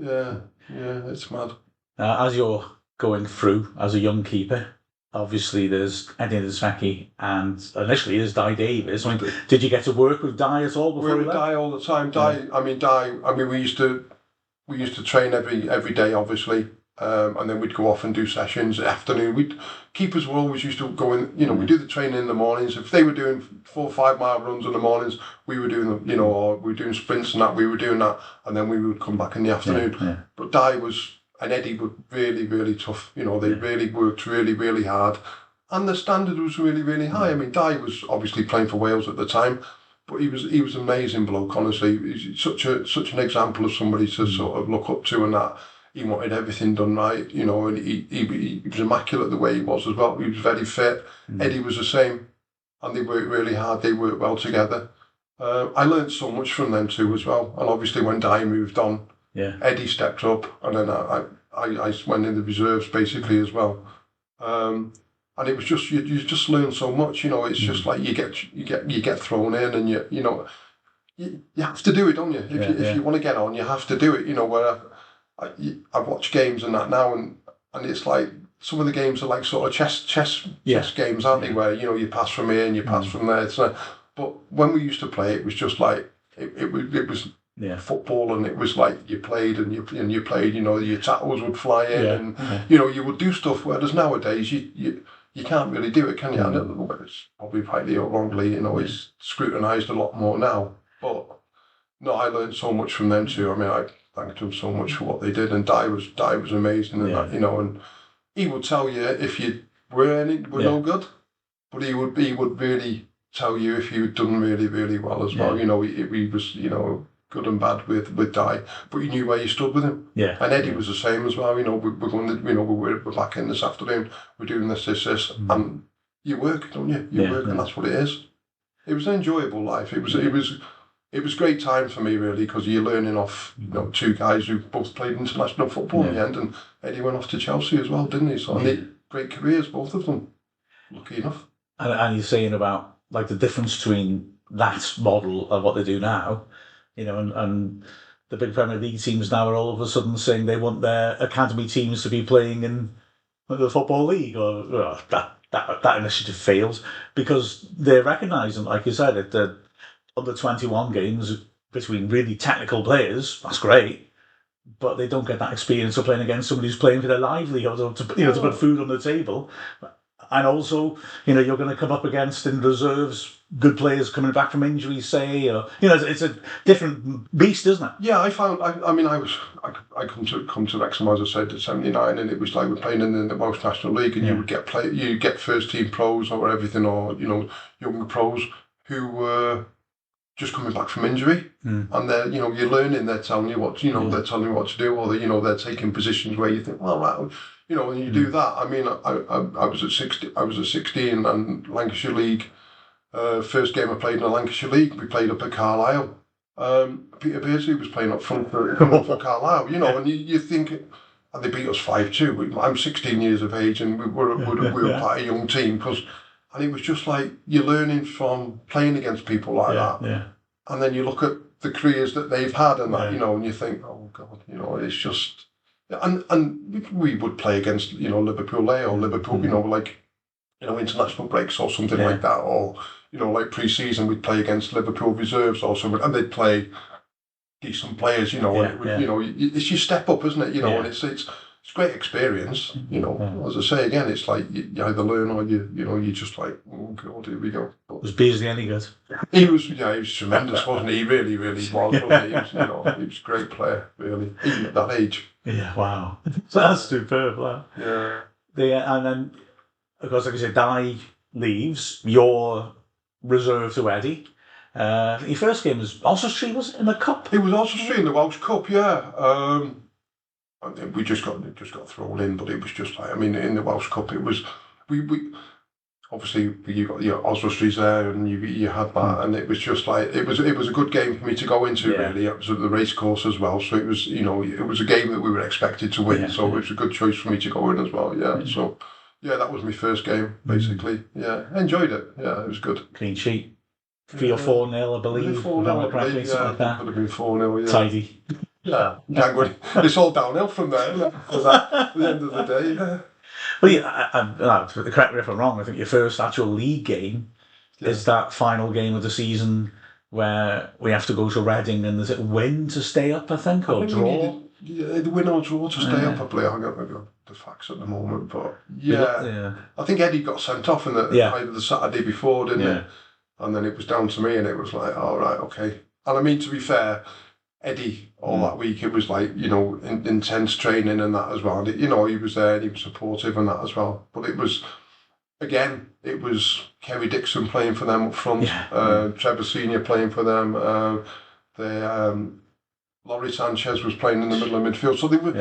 yeah, it's mad. As you're going through as a young keeper, obviously there's Eddie Desvecchi, and initially there's Di Davies. I mean, did you get to work with Di at all before? We were Di all the time. Di. I mean, we used to train every day, obviously, and then we'd go off and do sessions afternoon. Keepers were always used to go in, we do the training in the mornings. If they were doing 4 or 5 mile runs in the mornings, we were doing them, or we were doing sprints and that, we were doing that, and then we would come back in the afternoon. But and Eddie were really, really tough. They really worked really, really hard. And the standard was really, really high. I mean, Di was obviously playing for Wales at the time, but he was an amazing bloke, honestly. He's such an example of somebody to sort of look up to, and that he wanted everything done right, and he was immaculate the way he was as well. He was very fit. Eddie was the same, and they worked really hard. They worked well together. I learned so much from them too as well. And obviously when Di moved on, Eddie stepped up, and then I went in the reserves basically as well. And it was just you just learn so much, It's just like you get thrown in, and you have to do it, don't you? If you want to get on, you have to do it. Where I watch games and that now, and it's like some of the games are like sort of chess games, aren't they? Where you pass from here and you pass from there. But when we used to play, it was just like it was football, and it was like you played and you played. Your tackles would fly in, and you would do stuff. Whereas nowadays you can't really do it, can you? I don't know whether it's probably rightly or wrongly. It's scrutinised a lot more now. But no, I learned so much from them too. I mean, I thanked them so much for what they did, and Di was amazing, and that, and he would tell you if you were no good, but he would really tell you if you had done really, really well as well. He was good and bad with Di, but you knew where you stood with him. And Eddie was the same as well. We're going, we're back in this afternoon. We're doing this, and you work, don't you? You work, and that's what it is. It was an enjoyable life. It was great time for me, really, because you're learning off 2 guys who both played international football in the end, and Eddie went off to Chelsea as well, didn't he? So and they great careers, both of them. Lucky enough. And you're saying about like the difference between that model and what they do now, and the big Premier League teams now are all of a sudden saying they want their academy teams to be playing in the Football League, or that initiative failed because they're recognising, like you said, that the under 21 games between really technical players, that's great, but they don't get that experience of playing against somebody who's playing for their livelihood, to put food on the table. And also, you're going to come up against in reserves good players coming back from injuries, say, or it's a different beast, isn't it? Yeah, I found. I come to Wrexham, as I said, at 79, and it was like we're playing in the Welsh National League, and you would you get first team pros or everything, or young pros who were just coming back from injury, and they're you're learning. They're telling you what they're telling you what to do, or they're taking positions where you think, well, right, when you do that. I mean, I was at 60. I was at 16, and Lancashire League. First game I played in the Lancashire League, we played up at Carlisle. Peter Beardsley was playing up front for Carlisle, and you think, and they beat us 5-2. I'm 16 years of age, and we were quite a young team, and it was just like you're learning from playing against people like that. And then you look at the careers that they've had and that, and you think, oh God, it's just, and we would play against, Liverpool A or Liverpool, international breaks or something like that, or like pre-season we'd play against Liverpool reserves or something, and they'd play decent players, it's your step up, isn't it? And it's great experience, As I say again, it's like you either learn or you just like, oh God, here we go. But was Beardsley any good? He was tremendous, wasn't he? He really, really was. Wasn't he? He was a great player, really, even at that age. Yeah, wow, that's superb. Wow. Yeah. And then, of course, like I said, Di leaves. You're reserved to Eddie. Your first game was Oswestry, was it, in the Cup? It was Oswestry in the Welsh Cup, yeah. We just got thrown in, but it was just like, I mean, in the Welsh Cup, it was we obviously you got Oswestry's there, and you had that, and it was just like it was a good game for me to go into. Really, it was at the race course as well, so it was it was a game that we were expected to win, so it was a good choice for me to go in as well. Yeah, so. Yeah, that was my first game, basically. Yeah, enjoyed it. Yeah, it was good. Clean sheet. 3 or 4-0, I believe. 4-0, I believe, something like that. Could have been 4-0, yeah. Tidy. Yeah, it's all downhill from there, isn't it? At the end of the day, yeah. Well, yeah, correct me if I'm wrong, I think your first actual league game is that final game of the season where we have to go to Reading, and is it win to stay up, I think, or draw? Yeah, the win or draw to stay up, probably. I got the facts at the moment, but I think Eddie got sent off in either the Saturday before, didn't it? And then it was down to me, and it was like, all right, okay. And I mean, to be fair, Eddie, all that week, it was like, intense training and that as well. And he was there and he was supportive and that as well. But it was Kerry Dixon playing for them up front, Trevor Senior playing for them, Laurie Sanchez was playing in the middle of midfield. So they were,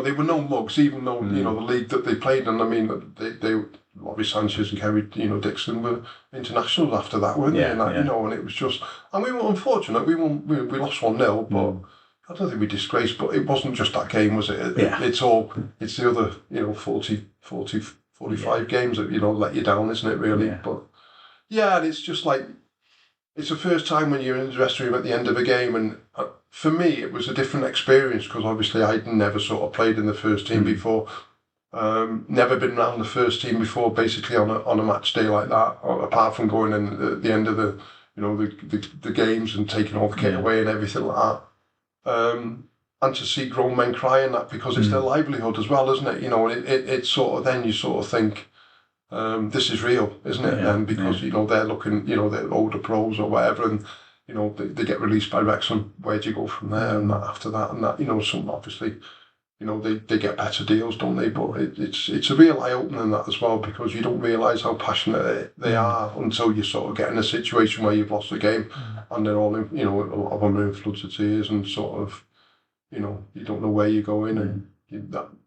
they were no mugs, even though, the league that they played in. I mean, they Laurie Sanchez and Kerry, Dixon were internationals after that, weren't they? And that, and it was just, and we were unfortunate. We lost 1-0, but I don't think we disgraced. But it wasn't just that game, was it? It's the other, 45 games that let you down, isn't it? Really, but and it's just like it's the first time when you're in the dressing room at the end of a game, and for me it was a different experience because obviously I'd never sort of played in the first team before. Never been around the first team before, basically on a match day like that, apart from going in at the end of the games and taking all the kit away and everything like that. And to see grown men crying that because it's their livelihood as well, isn't it? And it's sort of then you sort of think, this is real, isn't it? And because they're looking, they're older pros or whatever, and they get released by Wrexham. Where do you go from there? And that, after that, and that, some obviously. They get better deals, don't they? But it's a real eye-opener in that as well, because you don't realise how passionate they are until you sort of get in a situation where you've lost the game and they're all in, a lot of them are in floods of tears and sort of, you don't know where you're going and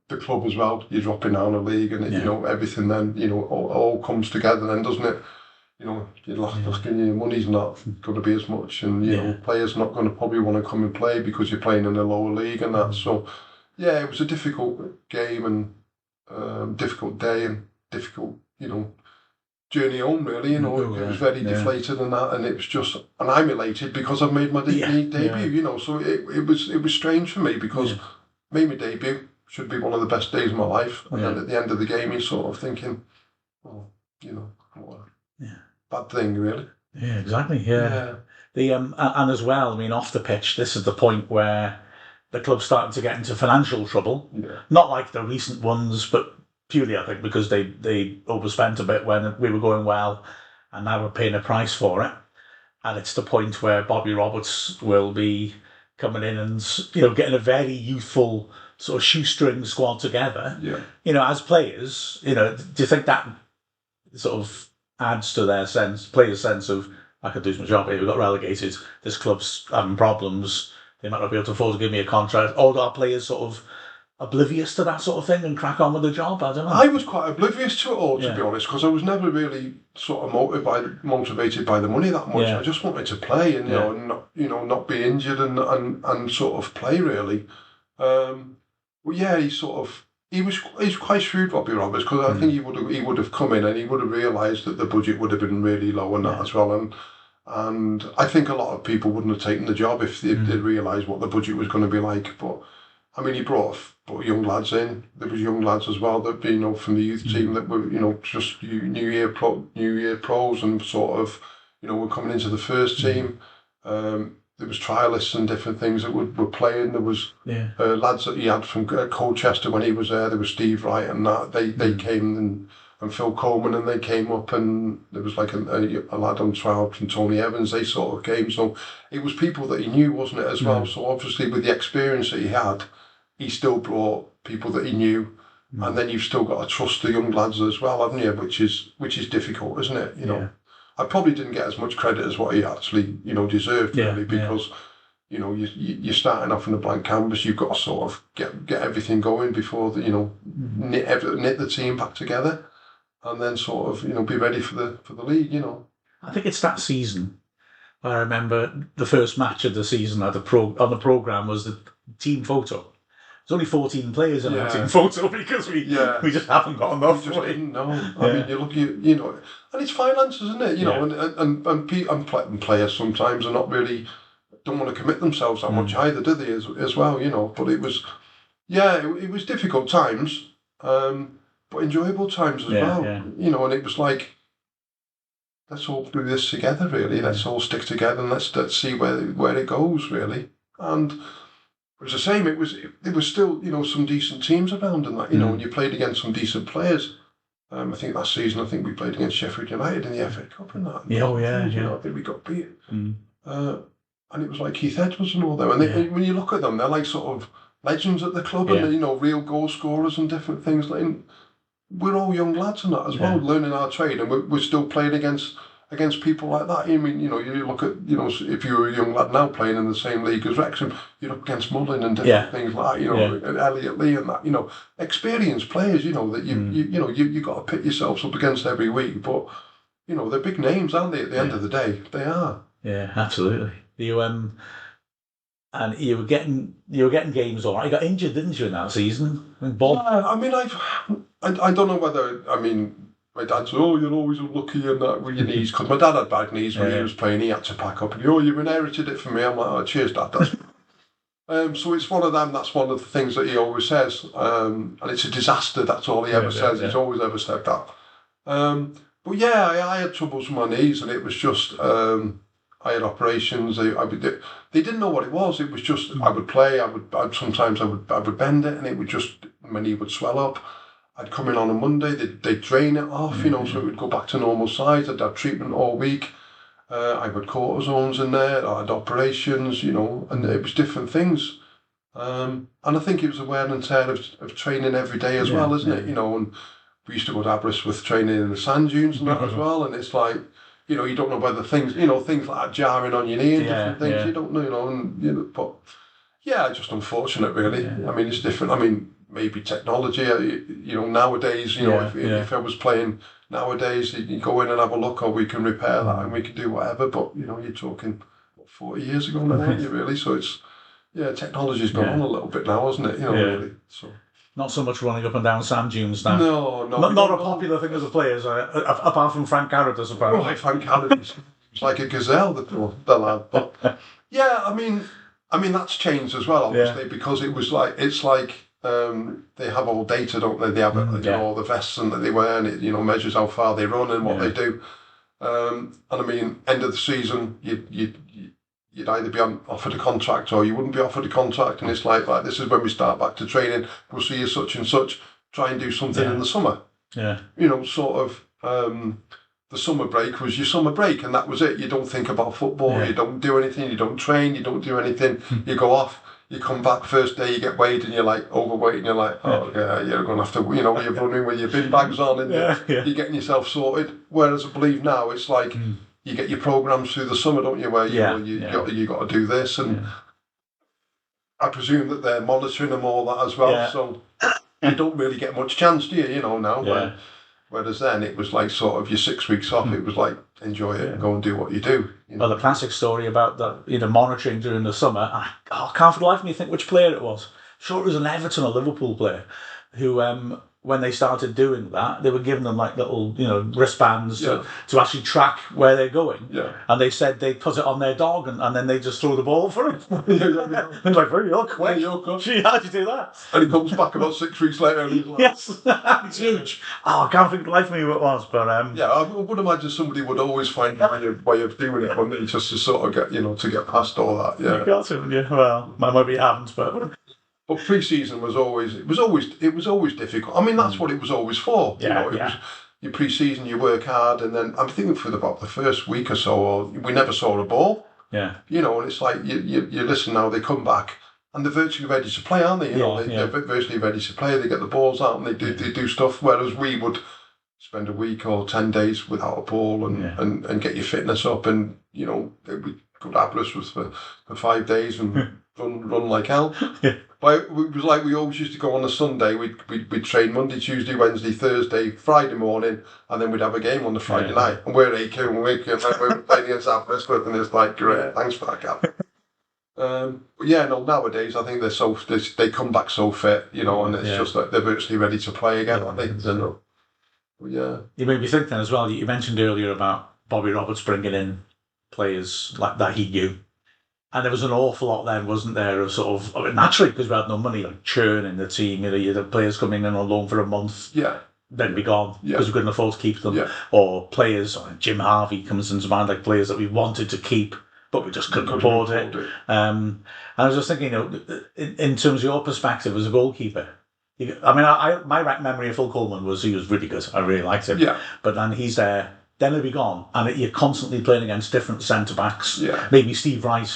the club as well, you're dropping down a league and everything then, all comes together then, doesn't it? You're looking, your money's not going to be as much and, players not going to probably want to come and play because you're playing in a lower league and that, so... Yeah, it was a difficult game and difficult day and difficult, journey home really. It was very deflated and that, and it was just, and I'm elated because I've made my debut. So it was strange for me because made my debut, should be one of the best days of my life, and then at the end of the game you're sort of thinking, what a bad thing really. Yeah, exactly. Yeah. The and as well, I mean, off the pitch, this is the point where the club's starting to get into financial trouble. Not like the recent ones, but purely, I think, because they overspent a bit when we were going well, and now we're paying a price for it. And it's the point where Bobby Roberts will be coming in and, getting a very youthful sort of shoestring squad together. As players, do you think that sort of adds to their players' sense of, I could do my job here, we got relegated, this club's having problems, they might not be able to afford to give me a contract, or are players sort of oblivious to that sort of thing and crack on with the job? I don't know. I was quite oblivious to it all, to be honest, because I was never really sort of motivated by the money that much. I just wanted to play and and not be injured and sort of play really. He's quite shrewd, Bobby Roberts, because I think he would have come in and he would have realised that the budget would have been really low and that as well. And I think a lot of people wouldn't have taken the job if they'd realised what the budget was going to be like. But I mean, he brought young lads in. There was young lads as well that from the youth team that were just New Year pros and sort of were coming into the first team. There was trialists and different things that were playing. There was lads that he had from Colchester when he was there. There was Steve Wright and that. They came and Phil Coleman, and they came up, and there was like a lad on trial from Tony Evans. They sort of came, so it was people that he knew, wasn't it, as well? So obviously with the experience that he had, he still brought people that he knew, and then you've still got to trust the young lads as well, haven't you? Which is difficult, isn't it? I probably didn't get as much credit as what he actually deserved, really, because you're starting off on a blank canvas. You've got to sort of get everything going before knit the team back together. And then sort of, be ready for the league, I think it's that season. I remember the first match of the season on the programme was the team photo. There's only 14 players in our team photo because we just haven't got enough. We just didn't know. I mean, you're lucky, and it's finances, isn't it? And players sometimes are not really, don't want to commit themselves that much either, do they, as well, But it was, it was difficult times. But enjoyable times as well, and it was like, let's all do this together, really. Let's all stick together and let's see where it goes, really. And It was the same. It was still, some decent teams around and that, and you played against some decent players. I think that season, we played against Sheffield United in the FA Cup and that. I think we got beaten. And it was like Keith Edwards and all them. And when you look at them, they're like sort of legends at the club and, real goal scorers and different things. Like, we're all young lads and that as well, learning our trade, and we're still playing against people like that. I mean, you look at, if you were a young lad now playing in the same league as Wrexham, you're up against Mullin and different things like that, and Elliot Lee and that, experienced players, that you got to pit yourselves up against every week. But, they're big names, aren't they, at the end of the day? They are. Yeah, absolutely. And you were getting games all right. You got injured, didn't you, in that season? Bob? Yeah, I mean, I don't know whether, my dad said, "Oh, you're always unlucky and that with your knees," because my dad had bad knees when he was playing. He had to pack up, and "You inherited it from me." I'm like, "Oh, cheers, Dad." That's so it's one of them. That's one of the things that he always says, and it's a disaster. That's all he ever says. He's always ever said that. But yeah, I had troubles with my knees, and it was just I had operations. They didn't know what it was. It was just I would play. Sometimes I would bend it, and it would just my knee would swell up. I'd come in on a Monday, they'd drain it off, so it would go back to normal size. I'd have treatment all week. I had cortisones in there, I had operations, and it was different things. And I think it was a wear and tear of training every day as well, isn't it? And we used to go to Aberystwyth training in the sand dunes and that as well. And it's like, you don't know whether things, things like that jarring on your knee and different things, you don't know, but yeah, just unfortunate really. I mean, it's different. Maybe technology, nowadays, if I was playing nowadays, you go in and have a look, or we can repair that and we can do whatever. But, you're talking 40 years ago now, aren't you, really? So it's, technology's gone on a little bit now, hasn't it? Really. So. Not so much running up and down sand dunes now. No. Not a popular thing as a player, apart from Frank Carradus, apparently. Frank Carradus. It's like a gazelle, the lad. But, yeah, I mean, that's changed as well, obviously, because it's like, they have all data, don't they? They have all the vests and that they wear, and it measures how far they run and what they do. And I mean, end of the season, you'd either be offered a contract or you wouldn't be offered a contract, and it's like this is when we start back to training. We'll see you such and such. Try and do something in the summer. Yeah. Sort of. The summer break was your summer break, and that was it. You don't think about football. You don't do anything. You don't train. You don't do anything. You go off. You come back first day, you get weighed, and you're like overweight, and you're like, you're going to have to, you're running with your bin bags on, and you're getting yourself sorted. Whereas I believe now it's like you get your programs through the summer, don't you? Where you got to do this, and I presume that they're monitoring them all that as well. Yeah. So you don't really get much chance, do you? Now. Yeah. Whereas then it was like sort of your 6 weeks off. It was like enjoy it and go and do what you do. Well, the classic story about the monitoring during the summer. I can't for the life of me think which player it was. Sure, it was an Everton or Liverpool player who, when they started doing that, they were giving them like little, wristbands to actually track where they're going. Yeah. And they said they'd put it on their dog and then they just throw the ball for him. They're like, "Very quick. Gee, how'd you do that?" And he comes back about 6 weeks later and he's like, yes, it's huge. I can't think of the life of me who it was, but I would imagine somebody would always find a way of doing it, wouldn't they? Just to sort of get, to get past all that. Yeah. You got to, well, maybe you haven't, but. But pre-season was always difficult. I mean, that's what it was always for. It was your pre-season, you work hard, and then I'm thinking for about the first week or so, we never saw a ball. Yeah. And it's like you listen now, they come back and they're virtually ready to play, aren't they? They're virtually ready to play. They get the balls out and they do stuff. Whereas we would spend a week or 10 days without a ball and get your fitness up, and we go to Aberystwyth for 5 days and run like hell. Yeah. But it was like we always used to go on a Sunday. We'd train Monday, Tuesday, Wednesday, Thursday, Friday morning, and then we'd have a game on the Friday night. And we're AQ and we're playing against Aberystwyth, and it's like, great, thanks for that, Cap. Nowadays I think they come back so fit, and it's just like they're virtually ready to play again. I think. You made me think then as well. You mentioned earlier about Bobby Roberts bringing in players like that he knew. And there was an awful lot then, wasn't there, of sort of, naturally, because we had no money, like churn in the team, you had players coming in on loan for a month, then be gone, because we couldn't afford to keep them. Yeah. Or players, Jim Harvey comes into mind, like players that we wanted to keep, but we just couldn't afford it. And I was just thinking, in terms of your perspective as a goalkeeper, my memory of Phil Coleman was he was really good. I really liked him. Yeah. But then he's there, then he'll be gone, and you're constantly playing against different centre backs. Yeah. Maybe Steve Wright.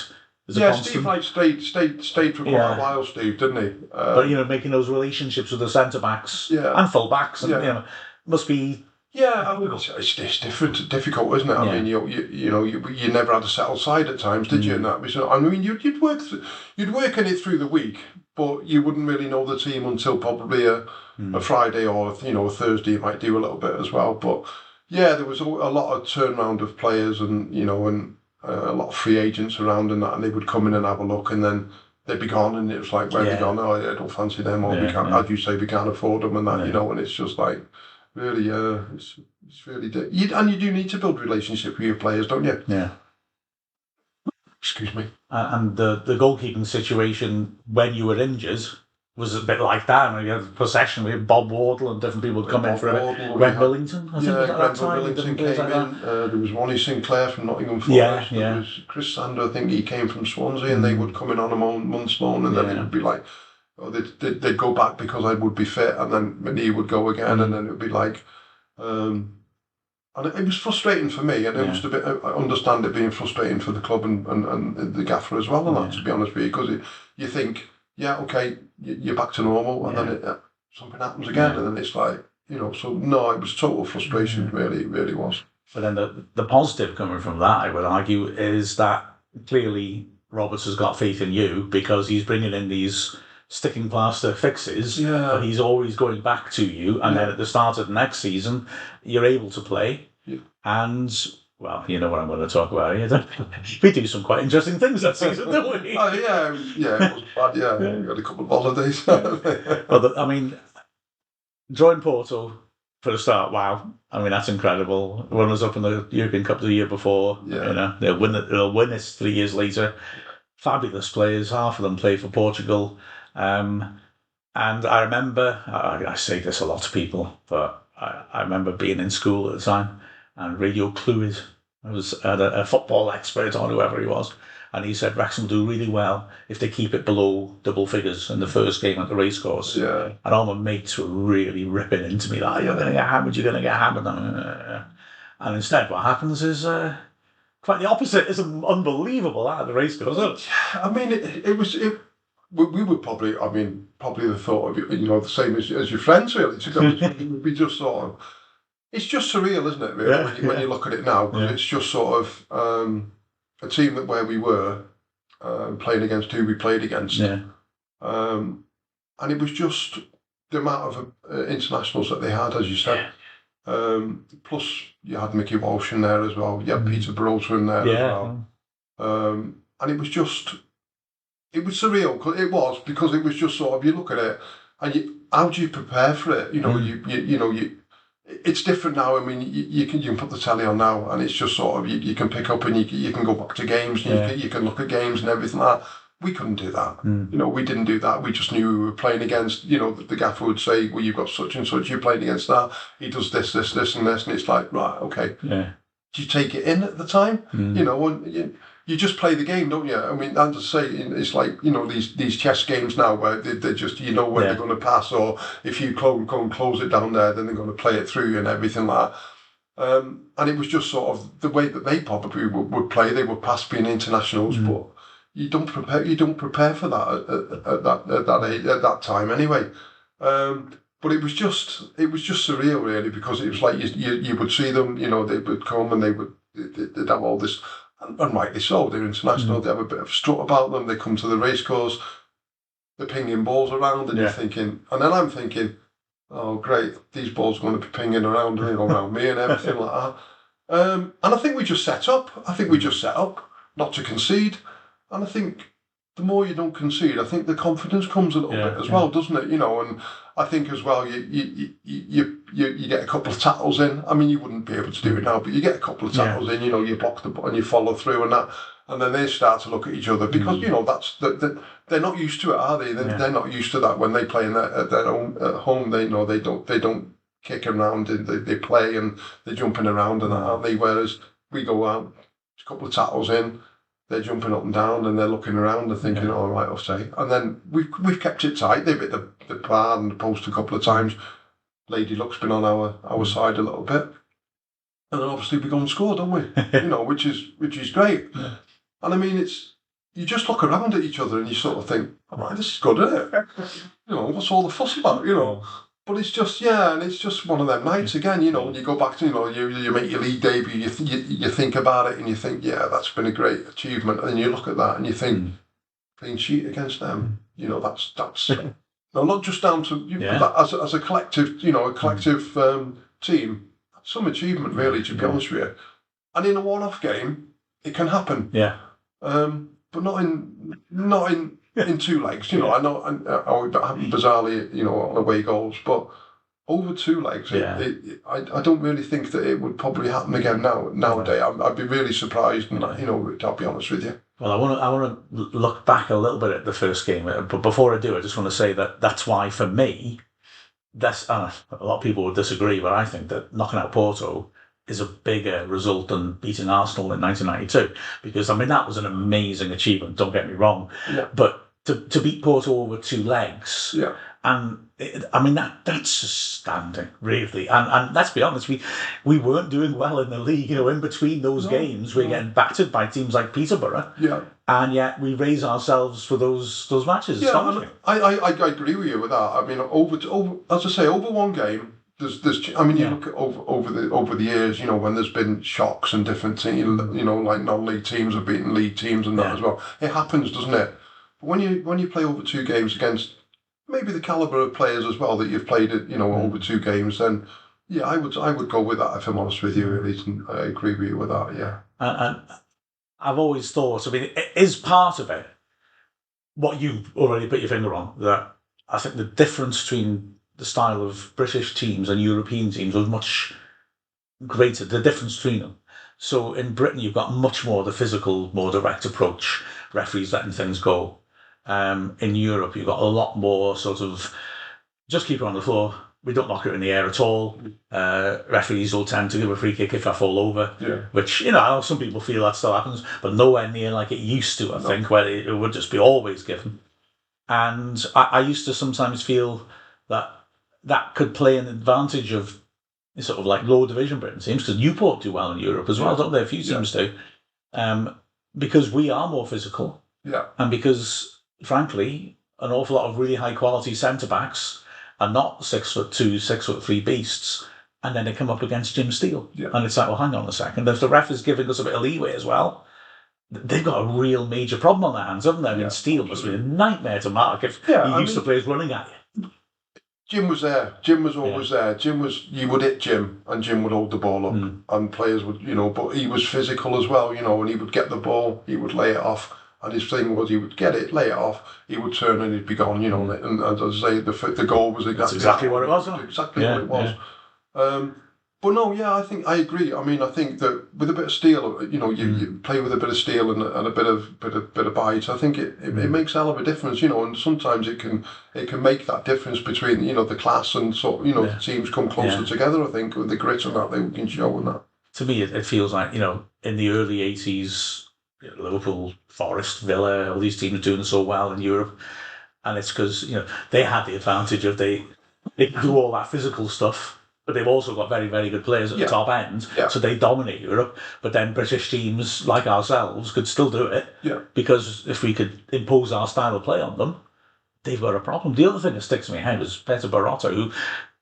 Steve Wright stayed for quite a while, Steve, didn't he? But making those relationships with the centre backs and full backs, and must be. Yeah, it's difficult, isn't it? I mean, you never had a settled side at times, did you? And that was, I mean, you'd work in it through the week, but you wouldn't really know the team until probably a Friday or a Thursday. You might do a little bit as well, but yeah, there was a lot of turnaround of players, and a lot of free agents around and that, and they would come in and have a look, and then they'd be gone, and it was like, where have they gone? Oh, I don't fancy them, or we can't, as you say, we can't afford them, and that, and it's just like. Really, it's really and you do need to build relationship with your players, don't you? Yeah. Excuse me. And the goalkeeping situation when you were injured was a bit like that. I mean, you had possession with Bob Wardle and different people would come in for it. Greg Millington, I think. Greg Millington came in. There was Ronnie Sinclair from Nottingham Forest. There was Chris Sander, I think he came from Swansea, and they would come in on a month's loan, and then it would be like. They'd go back because I would be fit, and then my knee would go again, and then it would be like, and it was frustrating for me, and it was a bit. I understand it being frustrating for the club and the gaffer as well, and that, to be honest with you, because you think, okay, you're back to normal, and then something happens again, and then it's like, so no, it was total frustration, really, it really was. But then the positive coming from that, I would argue, is that clearly Roberts has got faith in you because he's bringing in these sticking plaster fixes, but he's always going back to you, and then at the start of the next season you're able to play, and well, you know what I'm going to talk about here. We do some quite interesting things that season, don't we? Oh yeah, it was bad. We had a couple of holidays. Well, I mean, drawing Porto for a start, wow, I mean that's incredible. Runners up in the European Cup the year before, they'll win this 3 years later. Fabulous players, half of them play for Portugal. And I remember, I say this a lot to people, but I remember being in school at the time, and Radio Cleworth had a football expert on, whoever he was, and he said Wrexham do really well if they keep it below double figures in the first game at the racecourse. And all my mates were really ripping into me like, you're going to get hammered, and instead what happens is quite the opposite. It's unbelievable at the racecourse. I mean, we would probably the thought of it, the same as your friends, really. To go, it would be just sort of, it's just surreal, isn't it? Really, when you look at it now, because it's just sort of a team where we were playing against who we played against, and it was just the amount of internationals that they had, as you said. Plus, you had Mickey Walsh in there as well. You had Peter Barota in there as well, and it was just. It was surreal, because it was just sort of, you look at it and how do you prepare for it? It's different now. I mean, you can put the telly on now, and it's just sort of you can pick up and you can go back to games, and you can look at games and everything like that. We couldn't do that. We didn't do that. We just knew we were playing against. The gaffer would say, "Well, you've got such and such. You're playing against that. He does this, and this, and it's like, right, okay. Yeah. Do you take it in at the time? You just play the game, don't you? I mean, and to say, it's like, these chess games now where they just, when they're going to pass, or if you go and close it down there, then they're going to play it through and everything like that. And it was just sort of the way that they probably would play. They would pass being internationals, but you don't prepare for that at that time anyway. But it was just surreal, really, because it was like you would see them, they would come and they'd have all this. And rightly so, they're international, they have a bit of strut about them, they come to the racecourse, they're pinging balls around, and you're thinking, and then I'm thinking, oh great, these balls are going to be pinging around, around me and everything like that. And I think we just set up not to concede, and I think the more you don't concede, I think the confidence comes a little bit as well, doesn't it? And I think as well, you get a couple of tackles in. I mean, you wouldn't be able to do it now, but you get a couple of tackles in. You block the and you follow through and that, and then they start to look at each other because they're not used to it, are they? They're not used to that when they play at their own at home. They don't kick around. They play and they're jumping around and that, aren't they? Whereas we go out, a couple of tackles in. they're jumping up and down and they're looking around and thinking, "All right, offside." And then we've kept it tight. They've hit the bar and the post a couple of times. Lady Luck's been on our side a little bit, and then obviously we go and score, don't we? Which is great. Yeah. And I mean, you just look around at each other and you sort of think, "All right, this is good, isn't it?" What's all the fuss about? But it's just, and it's just one of them nights again, when you go back to, you make your league debut, you think about it and you think, that's been a great achievement. And you look at that and you think, clean sheet against them, that's not just down to, that as a collective, team, some achievement really, to be honest with you. And in a one-off game, it can happen. Yeah. But not in two legs, I know, it happened bizarrely, on away goals, but over two legs, I don't really think that it would probably happen again nowadays. I'd be really surprised, and I'll be honest with you. Well, I want to look back a little bit at the first game, but before I do, I just want to say that that's why, for me, a lot of people would disagree, but I think that knocking out Porto is a bigger result than beating Arsenal in 1992, because that was an amazing achievement, don't get me wrong, but to beat Porto over two legs, and that's astounding, really. And let's be honest, we weren't doing well in the league. In between those games, we're getting battered by teams like Peterborough, and yet we raise ourselves for those matches. I agree with you with that. Over as I say, over one game. You look at over the years, when there's been shocks and different teams, like non-league teams have beaten league teams and that as well. It happens, doesn't it? But when you play over two games against maybe the calibre of players as well that you've played it, over two games, then I would go with that, if I'm honest with you, at least, and I agree with you with that. Yeah. And I've always thought, it is part of it what you've already put your finger on, that I think the difference between the style of British teams and European teams was much greater, the difference between them. So in Britain, you've got much more the physical, more direct approach, referees letting things go. In Europe, you've got a lot more sort of, just keep it on the floor, we don't knock it in the air at all. Referees will tend to give a free kick if I fall over, which, I know some people feel that still happens, but nowhere near like it used to, I think, where it would just be always given. And I used to sometimes feel that could play an advantage of sort of like lower division Britain teams, because Newport do well in Europe as well, don't they? A few teams do. Because we are more physical. Yeah. And because, frankly, an awful lot of really high quality centre-backs are not 6'2", 6'3" beasts, and then they come up against Jim Steele. Yeah. And it's like, well, hang on a second. If the ref is giving us a bit of leeway as well, they've got a real major problem on their hands, haven't they? Steele must be a nightmare to mark if he used to players running at you. Jim was there. Jim was always there. You would hit Jim, and Jim would hold the ball up, and players would, but he was physical as well, and he would get the ball, he would lay it off, and his thing was he would get it, lay it off, he would turn and he'd be gone, and as I say, the goal was exactly what it was. Exactly what it was. But no, I think I agree. I think that with a bit of steel, you play with a bit of steel and a bit of bite. I think it makes a hell of a difference, and sometimes it can make that difference between the class and the teams come closer together. I think with the grit and that they can show and that. To me, it feels like in the early '80s, Liverpool, Forest, Villa, all these teams doing so well in Europe, and it's because they had the advantage of they do all that physical stuff. But they've also got very, very good players at the top end, so they dominate Europe. But then British teams like ourselves could still do it, because if we could impose our style of play on them, they've got a problem. The other thing that sticks in my head is Peter Barotto, who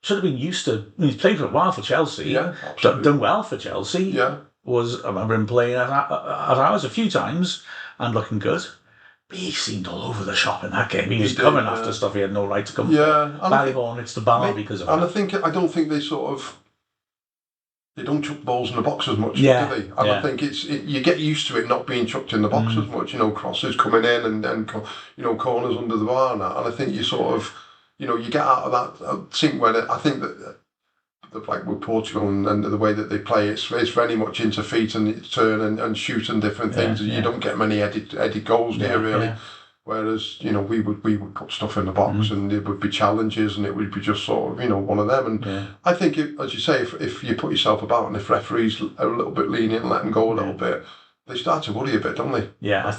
should have been used to. He's played for a while for Chelsea, done well for Chelsea. I remember him playing at ours a few times and looking good. He seemed all over the shop in that game. He was coming after stuff he had no right to come. Ballyball, it's the bar because of it. And I don't think they they don't chuck balls in the box as much, do they? And I think you get used to it not being chucked in the box as much. Crosses coming in and then corners under the bar and that. And I think you sort of you get out of that thing where I think that. Like with Portugal and the way that they play, it's very much into feet and turn and shoot and different things. You don't get many edit goals here really. Whereas we would put stuff in the box and it would be challenges and it would be just sort of one of them. And I think as you say, if you put yourself about and if referees are a little bit lenient and let them go a little bit, they start to worry a bit, don't they? Yeah,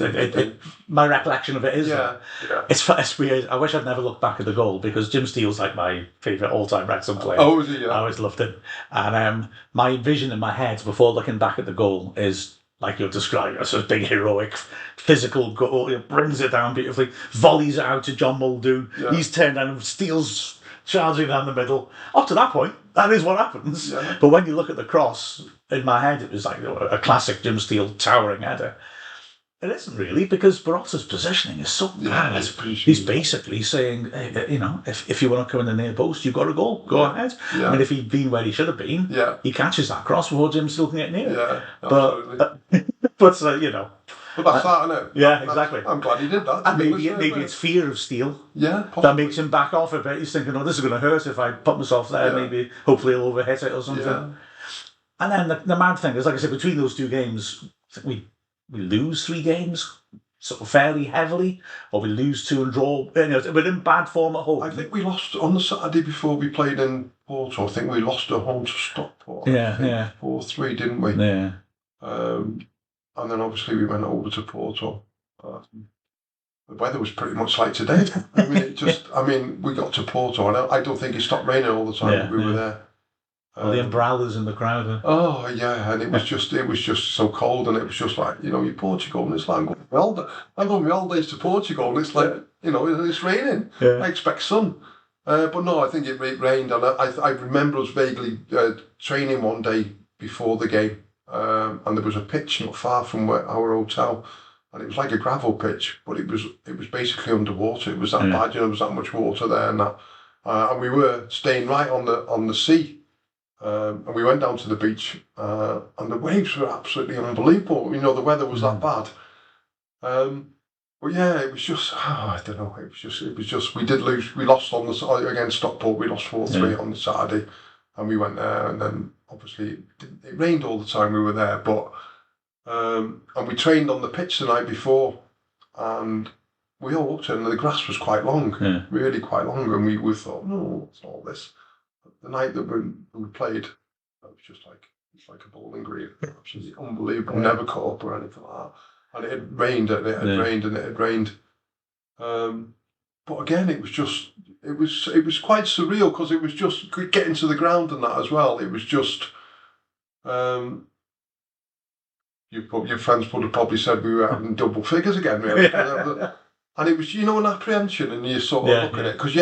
my recollection of it is that. It's weird. I wish I'd never looked back at the goal because Jim Steele's like my favourite all-time Wrexham player. Oh, is he? Yeah. I always loved him. And my vision in my head before looking back at the goal is like you're describing, as a big heroic, physical goal. He brings it down beautifully, volleys it out to John Muldoon. Yeah. He's turned down and Steele's charging down the middle. Up to that point, that is what happens. Yeah. But when you look at the cross, in my head, it was like a classic Jim Steele towering header. It isn't really, because Barotta's positioning is so bad. He's basically saying, hey, if you want to come in the near post, you've got to go ahead. Yeah. I mean, if he'd been where he should have been, he catches that cross before Jim Steele can get near. Yeah, but that's that, isn't it? Yeah, exactly. I'm glad he did that. And maybe it's fear of Steele. Yeah, possibly. That makes him back off a bit. He's thinking, this is going to hurt if I put myself there. Maybe, hopefully he'll overhit it or something. Yeah. And then the mad thing is, like I said, between those two games, I think we lose 3 games sort of fairly heavily, or we lose 2 and draw. We're in bad form at home. I think we lost on the Saturday before we played in Porto. I think we lost at home to Stockport. 4-3, didn't we? Yeah. And then obviously we went over to Porto. The weather was pretty much like today. I mean, we got to Porto, and I don't think it stopped raining all the time we were there. All the umbrellas in the crowd. Oh yeah, and it was just so cold, and it was just like, you're Portugal, and it's like I'm going my holidays to Portugal, and it's like it's raining. I expect sun, but no, I think it rained, and I remember us vaguely training one day before the game, and there was a pitch not far from our hotel, and it was like a gravel pitch, but it was basically underwater. It was that bad, there was that much water there, and that, and we were staying right on the sea. And we went down to the beach, and the waves were absolutely unbelievable. The weather was that bad. But yeah, it was just, I don't know. It was just. We did lose. We lost against Stockport. We lost 4-3 on the Saturday, and we went there. And then obviously it rained all the time we were there. But and we trained on the pitch the night before, and we all looked at it, and the grass was quite long, really quite long, and we thought, no, what's all this? The night that we played, it was just it's like a bowling green, absolutely unbelievable. Never caught up or anything like that. And it had rained, and it had rained. But again, it was quite surreal, because it was just getting to the ground and that as well. It was just, your friends would have probably said we were having double figures again, really. And it was, an apprehension, and you sort of look at it, because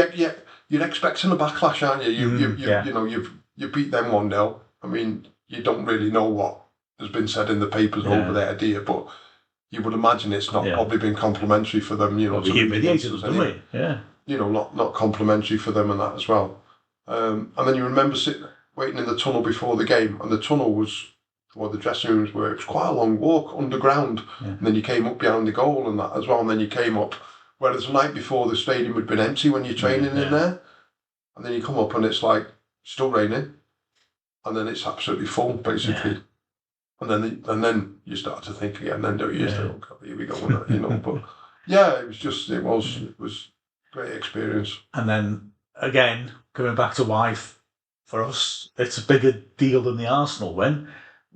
you're expecting a backlash, aren't you? You beat them 1-0. I mean, you don't really know what has been said in the papers over there, do you? But you would imagine it's not probably been complimentary for them, to humiliated them, didn't we? Yeah. Not complimentary for them and that as well. And then you remember waiting in the tunnel before the game, and the tunnel was, where the dressing rooms were, it was quite a long walk underground. And then you came up behind the goal and that as well, and then you came up. Whereas the night before, the stadium had been empty when you're training in there. And then you come up and it's like, still raining. And then it's absolutely full, basically. And then you start to think again, then don't you? Oh, God, here we go, But yeah, it was a great experience. And then, again, coming back to why, for us, it's a bigger deal than the Arsenal win.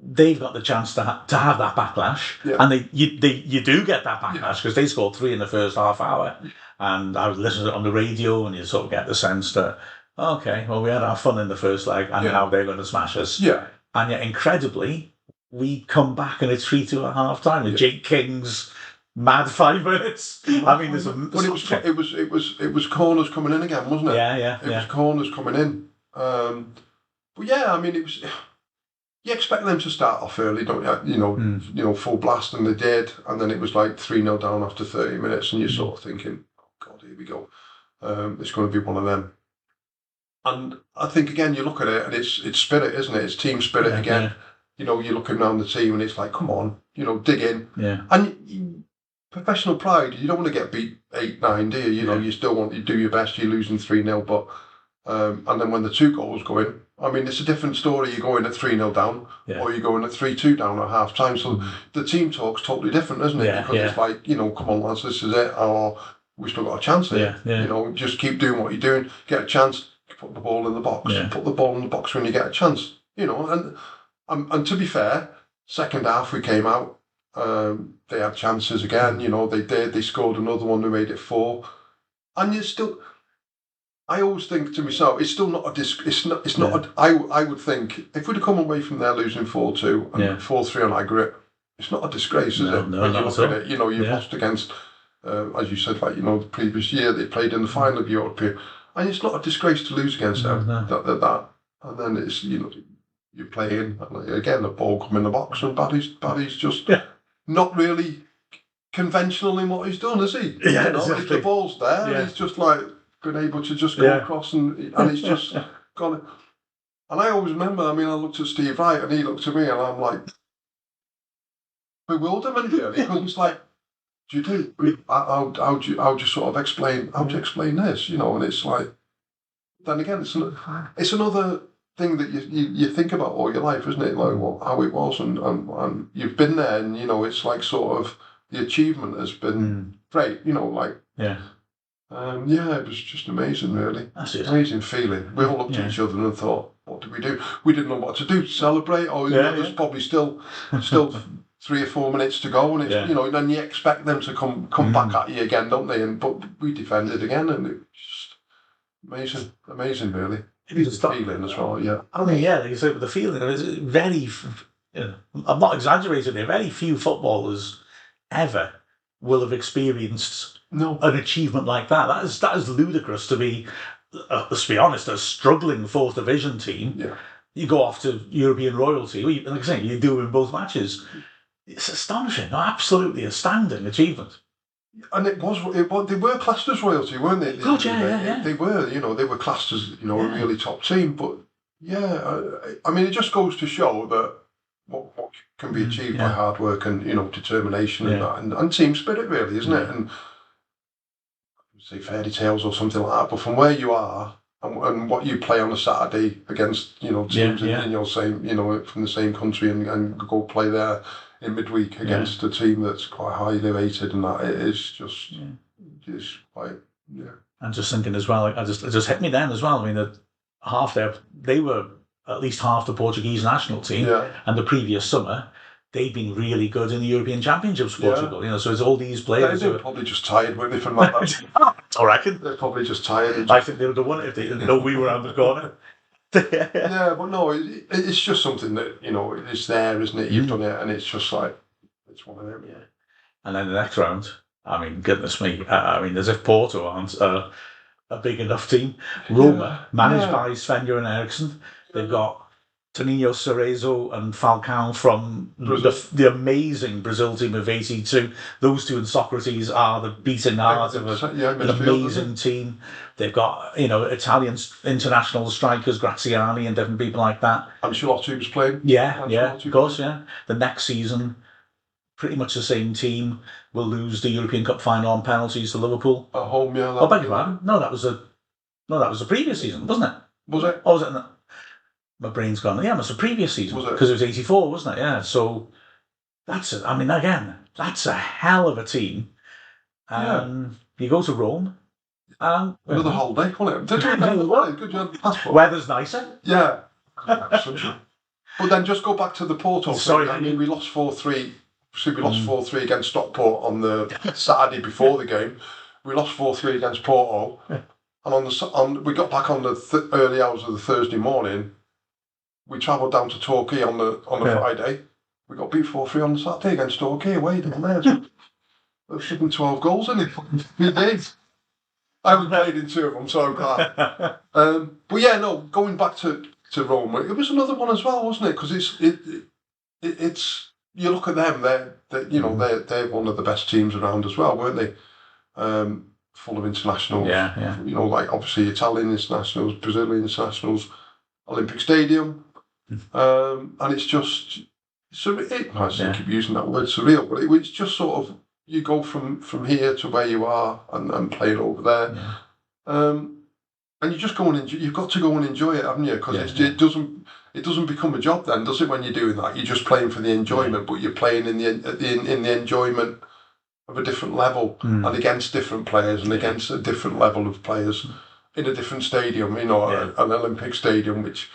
They've got the chance to have that backlash, and you do get that backlash, because they scored 3 in the first half hour, and I was listening to it on the radio, and you sort of get the sense that, okay, well, we had our fun in the first leg, and now they're going to smash us. And yet, incredibly, we come back and it's 3-2 at half time with Jake King's mad 5 minutes. I mean, but it was corners coming in again, wasn't it? It was corners coming in. But yeah, I mean, it was. You expect them to start off early, don't you? Full blast, and they did, and then it was like 3-0 down after 30 minutes, and you're sort of thinking, oh God, here we go. It's going to be one of them. And I think again, you look at it, and it's spirit, isn't it? It's team spirit again. You're looking around the team, and it's like, come on, dig in. And professional pride, you don't want to get beat 8-9, do you? You still want to do your best. You're losing 3-0, but and then when the 2 goals go in, I mean, it's a different story. You're going at 3-0 down, or you're going at 3-2 down at half time. So the team talk's totally different, isn't it? Because it's like, come on, lads, this is it. Or we still got a chance here. Just keep doing what you're doing. Get a chance, put the ball in the box. Put the ball in the box when you get a chance. And to be fair, second half we came out, They had chances again. You know, they scored another one. They made it 4, and you still. I always think to myself, it's still not a It's not. I would think if we'd have come away from there losing 4-2 and 4-3 on aggregate, it's not a disgrace, is it? No, when you not look at at it, you know, you've lost against, as you said, like, you know, the previous year they played in the final of European, and it's not a disgrace to lose against them. That, and then it's, you know, you're playing, and again, the ball come in the box, and Barry's just not really conventional in what he's done, is he? Yeah, you know, exactly. the ball's there, and he's just like been able to just go across, and it's just gone. And I always remember, I mean, I looked at Steve Wright, and he looked at me, and I'm like, bewilderment, really, because it's like, how do you sort of explain, how do you explain this, you know? And it's like, then again, it's another thing that you think about all your life, isn't it? Like how it was, and you've been there, and you know, it's like sort of the achievement has been great, you know, like it was just amazing, really. That's it. Amazing feeling. We all looked at each other and thought, what did we do? We didn't know what to do to celebrate, or there's probably still 3 or 4 minutes to go, and it's, you know, and then you expect them to come back at you again, don't they? But we defended again, and it was just amazing, really. The feeling as well, yeah. I mean, like you said, with the feeling, it's very, I'm not exaggerating here, very few footballers ever will have experienced an achievement like that. That is ludicrous to be, let's be honest, a struggling 4th division team. Yeah. You go off to European royalty, like I say, you do in both matches. It's astonishing, absolutely astounding achievement. And they were classed as royalty, weren't they? God, yeah. They were, you know, they were classed as, you know, a really top team. But I mean, it just goes to show that what can be achieved by hard work and, you know, determination and that, and team spirit, really, isn't it? And say fairy tales or something like that, but from where you are and what you play on a Saturday against, you know, teams in your same, you know, from the same country, and go play there in midweek against a team that's quite highly rated, and that, it is just it's quite And just thinking as well, it just hit me then as well. I mean, that they were at least half the Portuguese national team, and the previous summer they'd been really good in the European Championships for Portugal. You know, so it's all these players. They're probably just tired, weren't they, from that? I reckon they're probably just tired. I think they would have won it if they didn't know we were around the corner. Yeah, but no, it's just something that, you know, it's there, isn't it? You've done it, and it's just like, it's one of them. Yeah. And then the next round, I mean, goodness me, I mean, as if Porto aren't a big enough team. Roma, managed by Sven-Göran Eriksson, they've got Toninho Cerezo and Falcao from the amazing Brazil team of 82. Those two and Socrates are the beating heart of an amazing team. They've got, you know, Italian international strikers, Graziani and different people like that. Ancelotti was playing. Yeah, of course, yeah. The next season, pretty much the same team will lose the European Cup final on penalties to Liverpool. At home, yeah. Oh, beg your pardon. No, that was the previous season, wasn't it? Was it? Oh, was it? My brain's gone. Yeah, it was the previous season. Was it? Because it was 84, wasn't it? Yeah. So that's I mean, again, that's a hell of a team. You go to Rome. Another holiday, wasn't it? Good, you had the passport. Weather's nicer. Yeah. But then just go back to the Porto thing. I mean, we lost 4-3. So we lost 4-3 against Stockport on the Saturday before the game. We lost 4-3 against Porto. And we got back on the early hours of the Thursday morning. We travelled down to Torquay on the Friday. We got beat 4-3 on the Saturday against Torquay away down there. There's 12 goals in it. We did. I haven't played in 2 of them, so I'm glad. But yeah, no, going back to Rome, it was another one as well, wasn't it? Because it's you look at them, they're one of the best teams around as well, weren't they? Full of internationals. Yeah. You know, like obviously Italian internationals, Brazilian internationals, Olympic Stadium. And it's just surreal. I keep using that word, surreal, but it's just sort of, you go from here to where you are and playing over there. And you just go and enjoy, you've got to go and enjoy it, haven't you? Because it doesn't become a job then, does it, when you're doing that? You're just playing for the enjoyment, but you're playing in the enjoyment of a different level and against different players and against a different level of players in a different stadium, you know, an Olympic stadium, which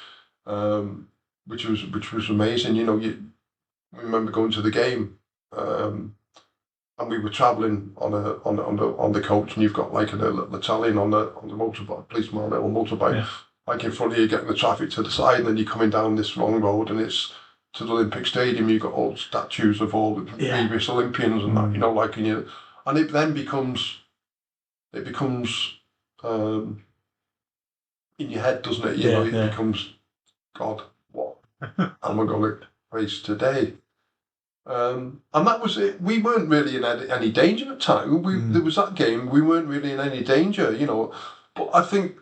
was amazing. You know, I remember going to the game and we were travelling on the coach, and you've got like a little Italian on the motorbike, policeman on a little motorbike, like in front of you, getting the traffic to the side, and then you're coming down this wrong road, and it's to the Olympic Stadium. You've got all the statues of all the previous Olympians and that, you know, like, and it then becomes in your head, doesn't it? You know, it becomes, God, what am I going to face today? And that was it. We weren't really in any danger at time. There was that game. We weren't really in any danger, you know. But I think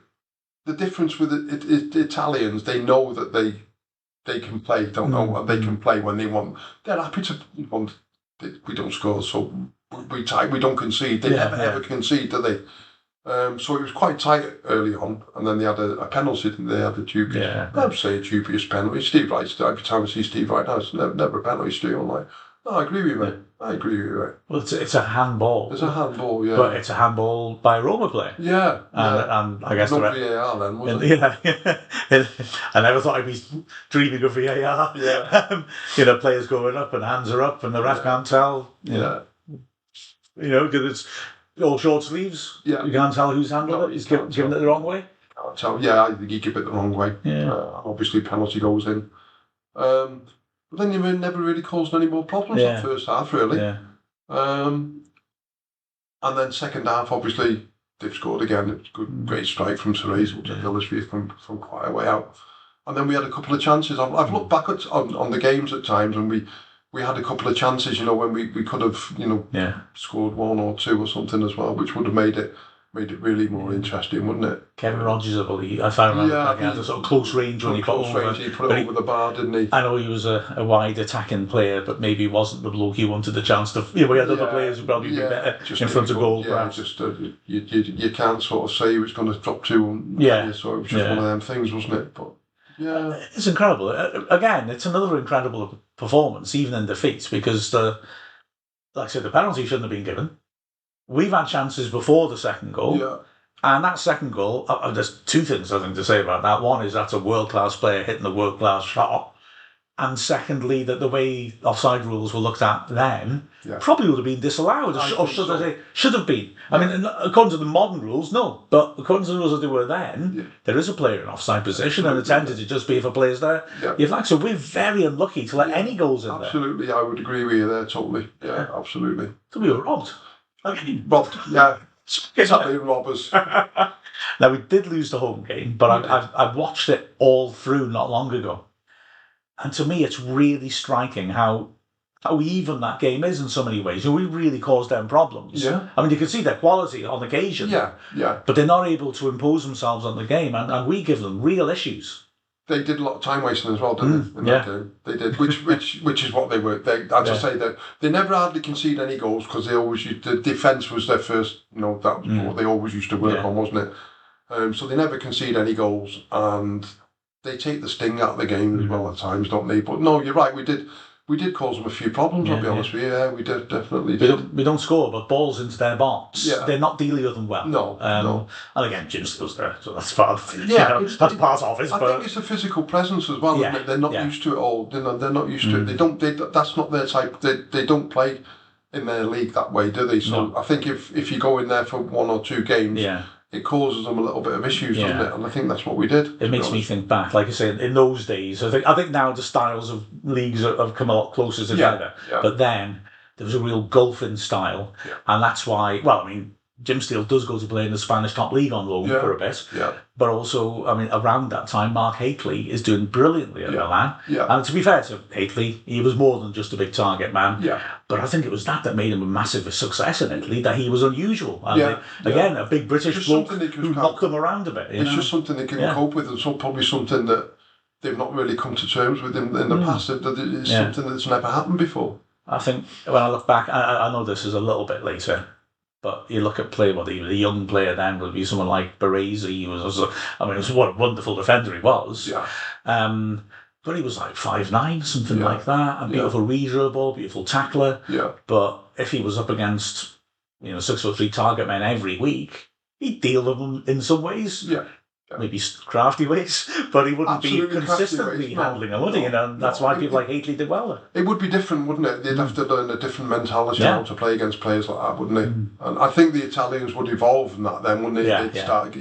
the difference with the Italians, they know that they can play. Don't know what they can play when they want. They're happy to. We don't score, so we don't concede. They never ever concede, do they? So it was quite tight early on, and then they had a penalty, didn't they? Had a dubious, I'd say a dubious penalty. Steve Wright, every time I see Steve Wright now, it's never a penalty, Steve. I'm like, no, I agree with you, mate. I agree with you, mate. Well, it's a handball. It's a handball, yeah. But it's a handball by a Roma player. Yeah. And I guess not VAR then, was it? Yeah. I never thought I'd be dreaming of VAR. Yeah. You know, players going up and hands are up, and the ref can't tell. You know, because it's all short sleeves. Yeah. You can't tell whose hand it is. He's giving it the wrong way. Can't tell. Yeah, I think he give it the wrong way. Yeah. Obviously, penalty goes in. But then you never really caused any more problems that first half, really. Yeah. And then second half, obviously, they've scored again. It was a good, great strike from Cerise, which took Huddersfield from quite a way out. And then we had a couple of chances. I've looked back on the games at times, and we had a couple of chances, you know, when we could have, you know, scored one or two or something as well, which would have made it really more interesting, wouldn't it? Kevin Rogers, I believe, I remember, he had a sort of close range when he put over. He put it over the bar, didn't he? I know he was a wide attacking player, but maybe he wasn't the bloke he wanted the chance to. You know, we had other players who probably be better in front of goal. Yeah, just you can't sort of say he was going to drop two. So it was just one of them things, wasn't it? But yeah, it's incredible. Again, it's another incredible performance, even in defeats, because like I said, the penalty shouldn't have been given. We've had chances before the second goal, and that second goal, there's two things I think to say about that. One is that's a world-class player hitting a world-class shot, and secondly, that the way offside rules were looked at then probably would have been disallowed, or should I say, should have been. I mean, according to the modern rules, no, but according to the rules as they were then, there is a player in offside position, and it's intended to just be if a player's there. So we're very unlucky to let any goals in there. Absolutely, I would agree with you there, totally. Yeah, absolutely. So we were robbed. Robbed, yeah. Exactly, robbers. Now, we did lose the home game, but I've watched it all through not long ago. And to me, it's really striking how even that game is in so many ways. You know, we really caused them problems. Yeah. I mean, you can see their quality on occasion. Yeah. But they're not able to impose themselves on the game, and we give them real issues. They did a lot of time wasting as well, didn't they? In that game, they did, which is what they were. As I say, that they never hardly conceded any goals because they always used the defence was their first. You know, that was what they always used to work on, wasn't it? So they never concede any goals, and they take the sting out of the game as well at times, don't they? But no, you're right. We did cause them a few problems. I'll be honest with you. Yeah, we did definitely. We don't score, but balls into their box. Yeah. They're not dealing with them well. No. And again, Jim Steele's there, so that's part of. That's part of it. I think it's a physical presence as well. Isn't it? They're not used to it all. They're not used to it. They don't. That's not their type. They don't play in their league that way, do they? So I think if you go in there for one or two games, it causes them a little bit of issues, doesn't it? And I think that's what we did. It makes me think back, like I say, in those days. I think now the styles of leagues have come a lot closer together. Yeah. But then there was a real gulf in style, and that's why. Well, I mean, Jim Steele does go to play in the Spanish top league on loan for a bit. Yeah. But also, I mean, around that time, Mark Hateley is doing brilliantly at Milan. Yeah. And to be fair to Hateley, he was more than just a big target man. Yeah. But I think it was that made him a massive success in Italy, that he was unusual. And again, a big British bloke who knocked them around a bit. It's just something they can cope with, and so probably something that they've not really come to terms with in the past. That it's something that's never happened before. I think when I look back, I know this is a little bit later, but you look at the young player then would be someone like Baresi. He was, what a wonderful defender he was. Yeah. But he was like 5'9", something like that. A beautiful reader ball, beautiful tackler. Yeah. But if he was up against 6'3" target men every week, he'd deal with them in some ways. Yeah. maybe crafty ways, but he wouldn't Absolutely be crafty consistently ways, no, handling them, would he? And that's why people like Heatley did well there. It would be different, wouldn't it? They'd have to learn a different mentality Yeah. how to play against players like that, wouldn't they? And I think the Italians would evolve in that then, wouldn't they? They'd start,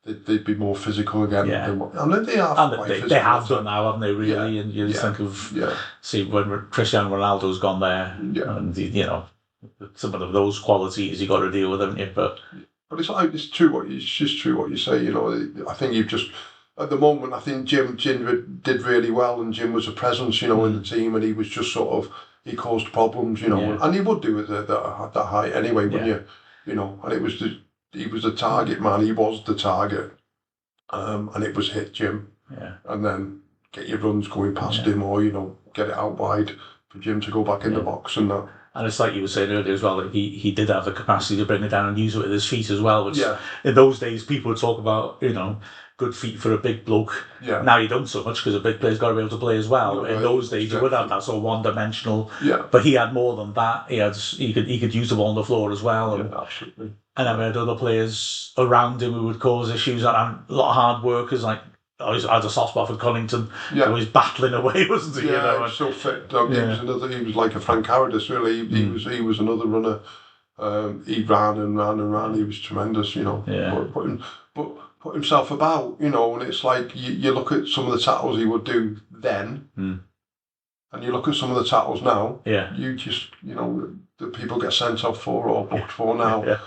they'd be more physical again. Yeah. And they are quite physical. They have done now, haven't they, really? Yeah. And you think of, Yeah. see, when Cristiano Ronaldo's gone there, and, some of those qualities you got to deal with, haven't you? But it's true it's just true what you say. I think you've just at the moment. I think Jim did really well, and Jim was a presence, in the team, and he was just sort of he caused problems, and he would do it at that height anyway, wouldn't you? And it was he was the target man. He was the target, and it was hit Jim, and then get your runs going past him, or get it out wide for Jim to go back in the box and that. And it's like you were saying earlier as well, that he did have the capacity to bring it down and use it with his feet as well, which in those days people would talk about, good feet for a big bloke. Yeah. Now you don't so much because a big player's got to be able to play as well. In those days you would have that sort of one-dimensional, but he had more than that. He could use the ball on the floor as well. And, absolutely. And I had other players around him who would cause issues, and a lot of hard workers like. I had a soft spot for Cunnington. Yeah. He was battling away, wasn't he? Yeah, he was so fit. He was like a Frank Carradis, really. He was another runner. He ran and ran and ran. He was tremendous, Put himself about, and it's like you look at some of the tackles he would do then, and you look at some of the tackles now. Yeah. You just, that people get sent off for or booked for now,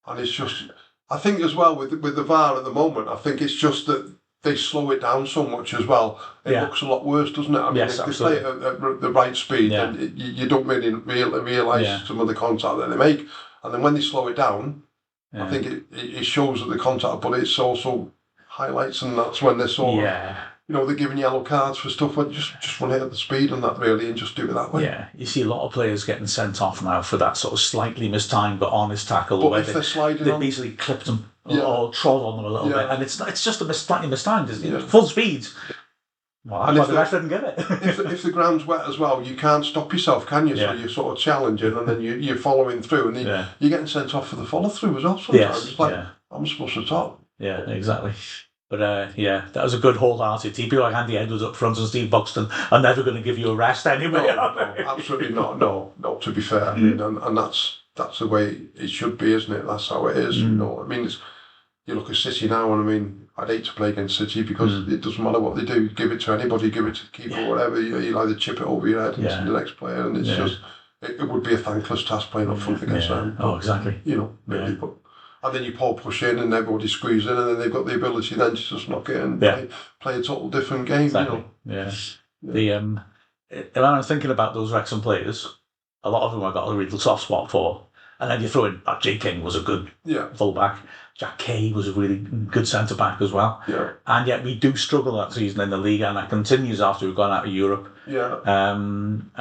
and it's just. I think as well with the VAR at the moment, I think it's just that. They slow it down so much as well. It looks a lot worse, doesn't it? I mean, if they play it at the right speed, then you don't really realise some of the contact that they make. And then when they slow it down, I think it shows that the contact, but it's also highlights, and that's when they're sort of, they're giving yellow cards for stuff. But just run it at the speed and that really, and just do it that way. Yeah, you see a lot of players getting sent off now for that sort of slightly mistimed but honest tackle. But where if they're sliding they on, basically clipped them. Or trod on them a little bit, and it's just slightly mistimed, isn't it? Yeah. Full speed. Well, and that's why the ref didn't get it. if the ground's wet as well, you can't stop yourself, can you? So you're sort of challenging, and then you're following through, and you're getting sent off for the follow through as well. Sometimes it's like I'm supposed to top. Yeah, exactly. But that was a good wholehearted team. People like Andy Edwards up front and Steve Buxton are never going to give you a rest anyway. No, absolutely not. No, to be fair, I mean, and that's the way it should be, isn't it? That's how it is. I mean, you look at City now, and I mean, I'd hate to play against City because it doesn't matter what they do. Give it to anybody, give it to the keeper, whatever. You'll either chip it over your head into the next player, and it's just it would be a thankless task playing up front against them. Oh, exactly. Really. But and then you push in, and everybody squeezes in, and then they've got the ability then to just knock it and play a total different game. Exactly. Yeah. When I was thinking about those Wrexham players, a lot of them I got a real soft spot for, and then you throw in Jay King was a good fullback. Jack Kay was a really good centre-back as well. Yeah. And yet we do struggle that season in the league, and that continues after we've gone out of Europe. Yeah. And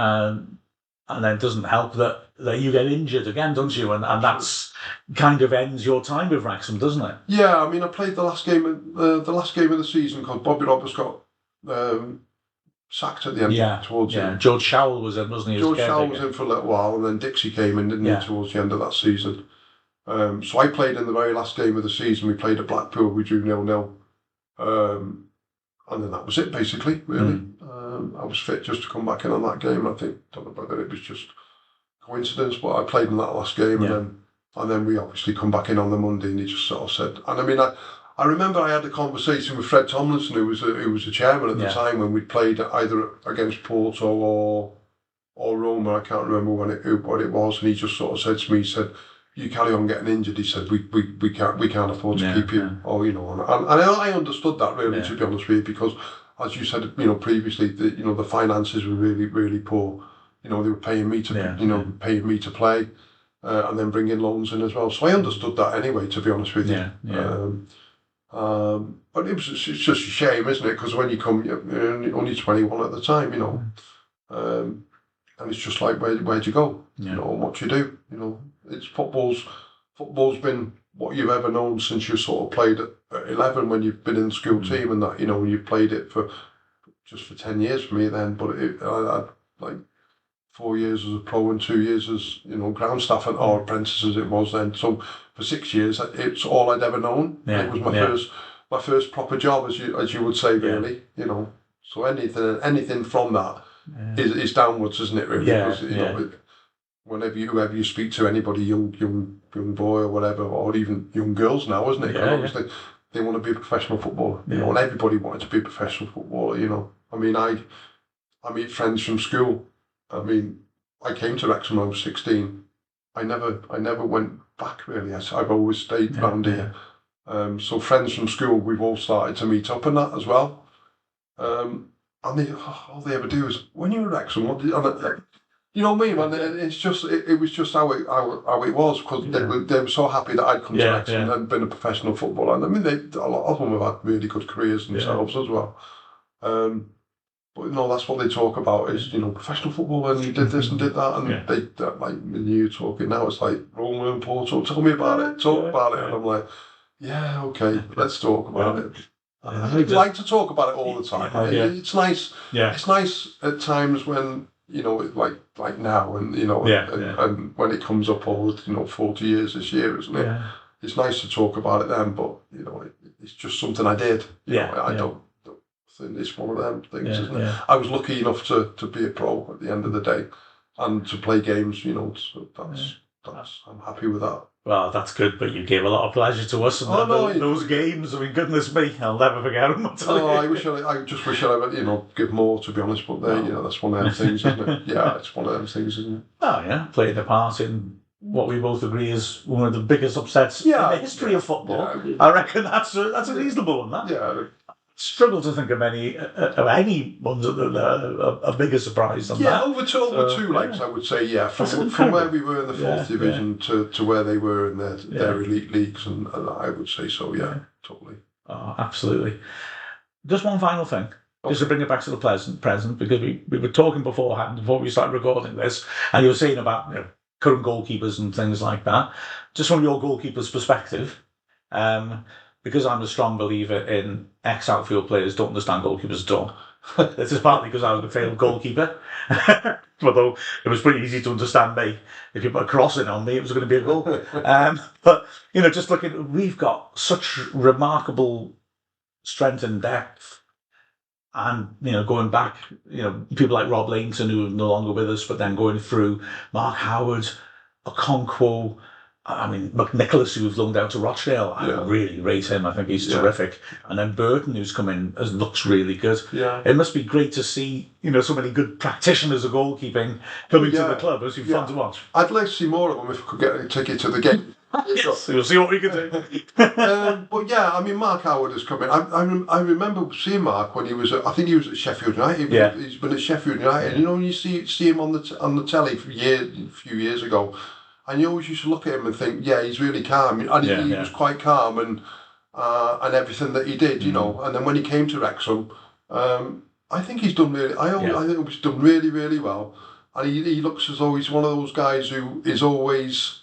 then it doesn't help that you get injured again, don't you? And that's kind of ends your time with Wrexham, doesn't it? Yeah, I mean, I played the last game of the season because Bobby Roberts got sacked at the end towards the end. George Showell was in, wasn't he? George Showell was in for a little while, and then Dixie came in, didn't he, towards the end of that season. So I played in the very last game of the season. We played at Blackpool. We drew 0-0. And then that was it, basically, really. I was fit just to come back in on that game. I think, don't know whether it was just coincidence, but I played in that last game, and then we obviously come back in on the Monday, and he just sort of said, and I mean, I remember I had a conversation with Fred Tomlinson, who was a chairman at the time when we played either against Porto or Roma. I can't remember what it was, and he just sort of said to me, he said, "You carry on getting injured." He said, "We can't afford to keep you." Or and I understood that really, to be honest with you, because as you said, previously, the finances were really, really poor. They were paying me to paying me to play, and then bringing loans in as well. So I understood that anyway, to be honest with you. But it's just a shame, isn't it? Because when you come, you're only 21 at the time, and it's just like where'd you go, and what you do, It's football's been what you've ever known since you sort of played at 11 when you've been in the school team, and that you've played it for 10 years for me then. But I had like 4 years as a pro and 2 years as ground staff or apprentice as it was then. So for 6 years, it's all I'd ever known. It was my my first proper job, as you would say, really. You know, so anything from that is downwards, isn't it? Really, because you know, whoever you speak to, anybody, young boy or whatever, or even young girls now, isn't it? Because obviously they want to be a professional footballer. You know, and everybody wanted to be a professional footballer. You know, I mean, I meet friends from school. I mean, I came to Wrexham when I was 16. I never went back really. I've always stayed around here. So friends from school, we've all started to meet up and that as well. And all they ever do is, when you were at Wrexham, what did you know what I mean? And it's just it was just how it was, because they were so happy that I'd come to Wrexham and been a professional footballer. And I mean, a lot of them have had really good careers themselves as well. But no, that's what they talk about is, you know, professional football, and you did this and did that, and they like, when you talking now, it's like Roma and Porto, tell me about it, talk about it, and I'm like, yeah, okay, let's talk about it. I'd like to talk about it all the time. It's nice. It's nice at times when, you know, like now, and you know, and when it comes up all, you know, 40 years this year, isn't it? It's nice to talk about it then, but you know, it's just something I did. You know, I don't. It's one of them things, isn't it? I was lucky enough to be a pro at the end of the day, and to play games. You know, so that's I'm happy with that. Well, that's good, but you gave a lot of pleasure to us, and those games. I mean, goodness me, I'll never forget them. I just wish I, you know, give more, to be honest. But you know, that's one of them things, isn't it? Yeah, it's one of them things, isn't it? Oh yeah, played a part in what we both agree is one of the biggest upsets in the history of football. I reckon that's a reasonable one. That. Yeah. Struggle to think of any ones that are a bigger surprise than that. Yeah, over two legs, I would say. Yeah, from where we were in the fourth division to where they were in their elite leagues, and I would say so. Yeah, totally. Oh, absolutely. Just one final thing, just to bring it back to the present, because we were talking beforehand before we started recording this, and you were saying about, you know, current goalkeepers and things like that. Just from your goalkeeper's perspective. Because I'm a strong believer in ex-outfield players don't understand goalkeepers at all. This is partly because I was a failed goalkeeper, although it was pretty easy to understand me. If you put a cross in on me, it was going to be a goal. But, you know, just looking, we've got such remarkable strength and depth. And, you know, going back, you know, people like Rob Laington, who are no longer with us, but then going through Mark Howard, Okonkwo, I mean, McNicholas, who's loaned out to Rochdale, I really rate him. I think he's terrific. And then Burton, who's come in, looks really good. Yeah. It must be great to see, you know, so many good practitioners of goalkeeping coming to the club. It's fun to watch. I'd like to see more of them if we could get a ticket to the game. Yes, we'll see what we can do. But yeah, I mean, Mark Howard has come in. I remember seeing Mark when he was I think he was at Sheffield United. He's been at Sheffield United. And, you know, when you see him on the telly a few years ago, and you always used to look at him and think, yeah, he's really calm. And he was quite calm and everything that he did, you know. And then when he came to Wrexham, I think he's done really. I think he's done really, really well. And he looks as though he's one of those guys who is always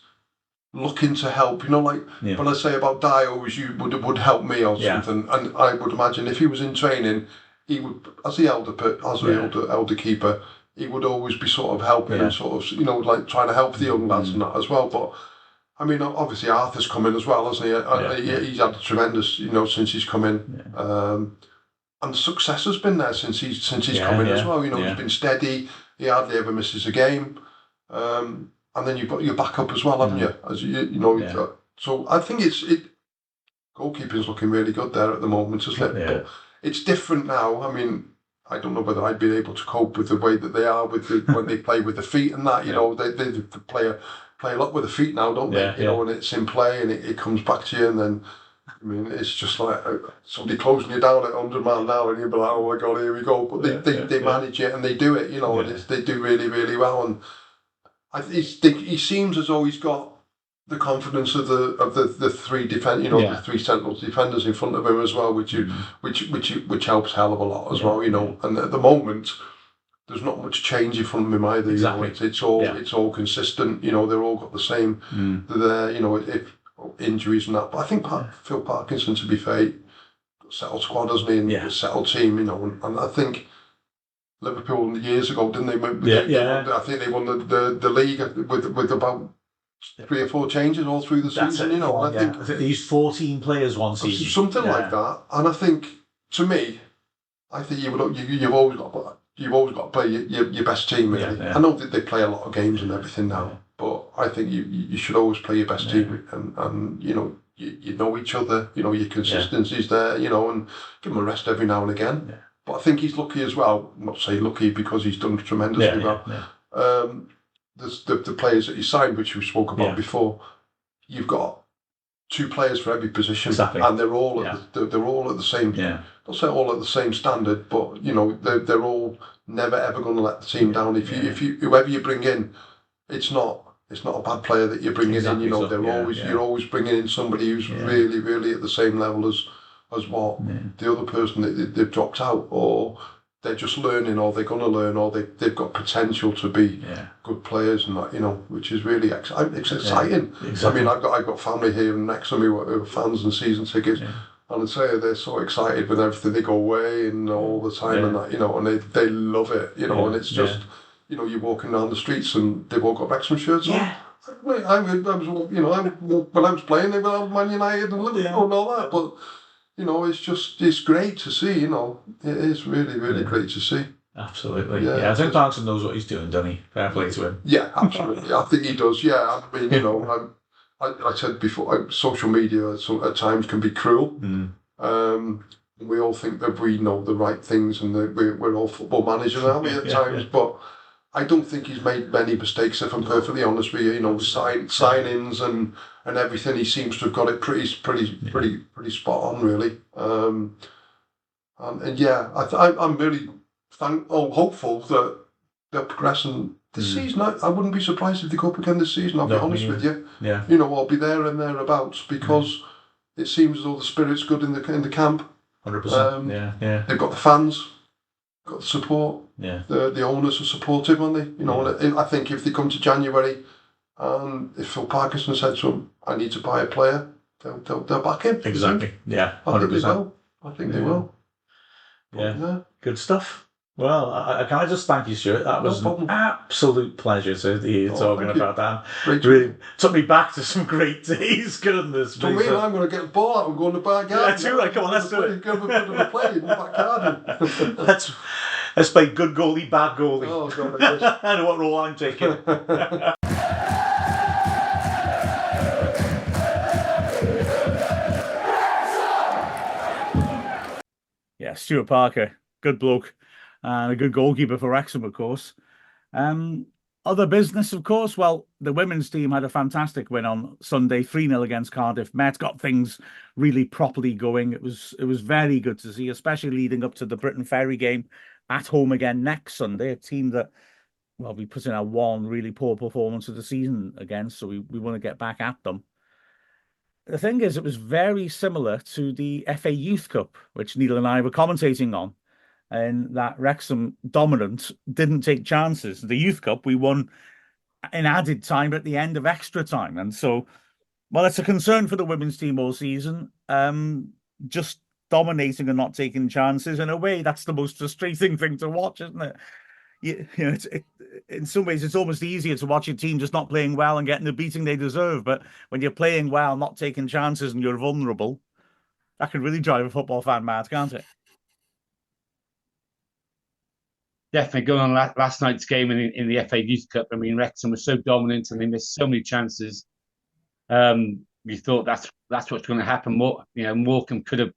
looking to help. You know, like when I say about Di, always you would help me or something. And I would imagine if he was in training, he would, as the elder keeper, he would always be sort of helping and sort of, you know, like trying to help the young lads and that as well. But I mean, obviously Arthur's come in as well, hasn't he? He's had a tremendous, you know, since he's come in, and the success has been there since he's come in as well. You know, he's been steady. He hardly ever misses a game, and then you've got your backup as well, haven't you? As you know, so I think goalkeeping's looking really good there at the moment, isn't it? But it's different now. I mean, I don't know whether I'd be able to cope with the way that they are when they play with the feet and that. You know, they play a lot with the feet now, don't they? You know, and it's in play and it comes back to you, and then I mean, it's just like somebody closing you down at 100 miles an hour, and you'll be like, oh my god, here we go. But they manage it and they do it, you know, and they do really, really well. And he seems as though he's got the confidence of the three the three central defenders in front of him as well, which helps hell of a lot as well, you know. And at the moment, there's not much change in front of him either. Exactly. You know, it's all consistent. You know, they're all got the same. They're there. You know, if injuries and that. But I think Phil Parkinson, to be fair, settled squad, hasn't he? And a settled team. You know, and I think Liverpool years ago, didn't they? I think they won the league with about 3 or 4 changes all through the season, you know. And I think they used 14 players one season, something like that. And I think, to me, I think you've always got to play your best team. Really, I know that they play a lot of games and everything now, but I think you should always play your best team, and you know you know each other. You know your consistency's there. You know, and give him a rest every now and again. Yeah. But I think he's lucky as well. Not to say lucky because he's done tremendously well. The players that you signed, which we spoke about before, you've got 2 players for every position, and they're all at the same. I'll say all at the same standard, but you know they're all never ever going to let the team down. If you whoever you bring in, it's not a bad player that you're bringing in. You know you're always bringing in somebody who's really really at the same level as what the other person that they've dropped out, or they're just learning, or they're going to learn, or they've got potential to be good players, and that, you know, which is really exciting. I mean, I've got family here next to me who are fans and season tickets, and I'd say they're so excited with everything. They go away and all the time, and that, you know, and they love it, you know, and it's just, you know, you're walking down the streets and they've all got Wrexham shirts on. When I was playing, they were Man United and Liverpool and all that, but. You know, it's great to see, you know. It is really, really great to see. Absolutely. Yeah, I think Clarkson knows what he's doing, doesn't he? Fair play to him. Yeah, absolutely. I think he does, I mean, you know, I said before, social media at times can be cruel. We all think that we know the right things and that we're all football managers, aren't we, at times, but I don't think he's made many mistakes, if I'm perfectly honest with you. You know, signings and everything, he seems to have got it pretty spot on, really. I'm really hopeful that they're progressing this season. I wouldn't be surprised if they go up again this season. I'll be honest with you. You know, I'll be there and thereabouts because it seems as though the spirit's good in the camp. 100%. They've got the fans. Got the support. The owners are supportive, aren't they? You know, and I think if they come to January, and if Phil Parkinson said to them, "I need to buy a player," they'll back him. Exactly. Yeah. 100%. I think they will. Good stuff. Well, can I just thank you, Stuart? That was an absolute pleasure to hear you talking about that. Really took me back to some great days. Goodness me. I'm going to get the ball out and go in the backyard. Yeah, too right. Come on, let's do it. Give a bit of a play in the backyard. Let's play good goalie, bad goalie. Oh, God, I know what role I'm taking. Yeah, Stuart Parker, good bloke, and a good goalkeeper for Wrexham, of course. Other business, of course, well, the women's team had a fantastic win on Sunday, 3-0 against Cardiff Met, got things really properly going. It was very good to see, especially leading up to the Britain Ferry game at home again next Sunday, a team that, well, we put in our one really poor performance of the season against, so we want to get back at them. The thing is, it was very similar to the FA Youth Cup, which Neil and I were commentating on, and that Wrexham dominant didn't take chances. The Youth Cup, we won in added time at the end of extra time. And so, well, it's a concern for the women's team all season. Just dominating and not taking chances. In a way, that's the most frustrating thing to watch, isn't it? You know, in some ways, it's almost easier to watch your team just not playing well and getting the beating they deserve. But when you're playing well, not taking chances, and you're vulnerable, that can really drive a football fan mad, can't it? Definitely going on last night's game in the FA Youth Cup. I mean, Wrexham was so dominant and they missed so many chances. You thought that's what's going to happen. Morecambe could have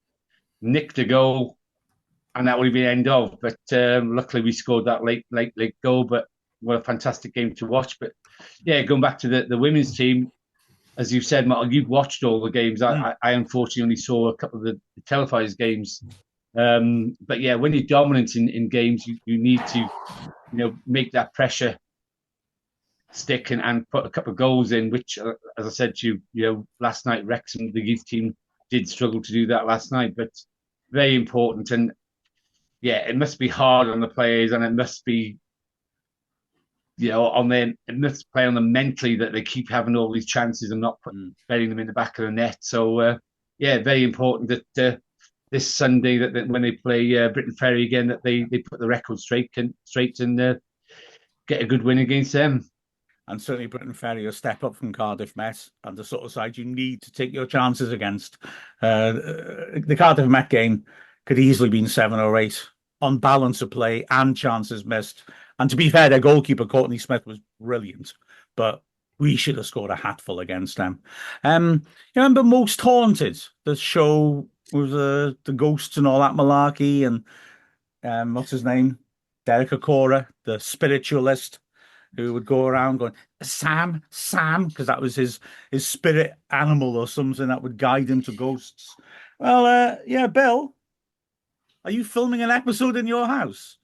nicked a goal, and that would have been the end of. But luckily, we scored that late goal. But what a fantastic game to watch. But yeah, going back to the women's team, as you've said, Mark, you've watched all the games. I unfortunately only saw a couple of the televised games. But yeah, when you're dominant in games, you need to, make that pressure stick and put a couple of goals in, which, as I said to you, last night, Wrexham, the youth team, did struggle to do that last night, but very important. And yeah, it must be hard on the players, and it must be, it must play on them mentally that they keep having all these chances and not burying them in the back of the net. So yeah, very important that this Sunday that when they play Britain Ferry again, that they put the record straight and get a good win against them. and certainly Britain Ferry a step up from Cardiff Met and the sort of side you need to take your chances against. The Cardiff Met game could easily been 7 or 8 on balance of play and chances missed. And to be fair, their goalkeeper, Courtney Smith, was brilliant, but we should have scored a hatful against them. You remember Most Haunted, the show with the ghosts and all that malarkey, and what's his name? Derek Acora, the spiritualist, who would go around going, Sam, because that was his spirit animal or something that would guide him to ghosts. Well, yeah, Bill, are you filming an episode in your house?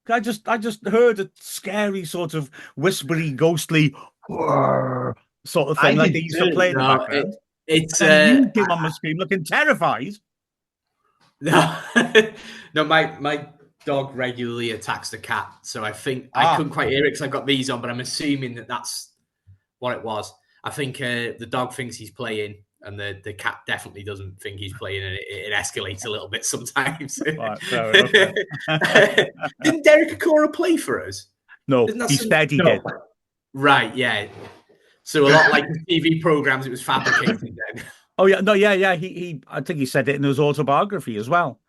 I just heard a scary sort of whispery, ghostly sort of thing, like they used to play in the background. It's you came on the screen looking terrified. No, no, my dog regularly attacks the cat, so I think I couldn't quite hear it because I've got these on, but I'm assuming that's what it was. I think the dog thinks he's playing, and the cat definitely doesn't think he's playing, and it escalates a little bit sometimes. Right, fair enough. Didn't Derek Acora play for us? No, he said he did. Right, yeah. So a lot like the TV programs, it was fabricated then. Oh yeah, no, yeah. He I think he said it in his autobiography as well.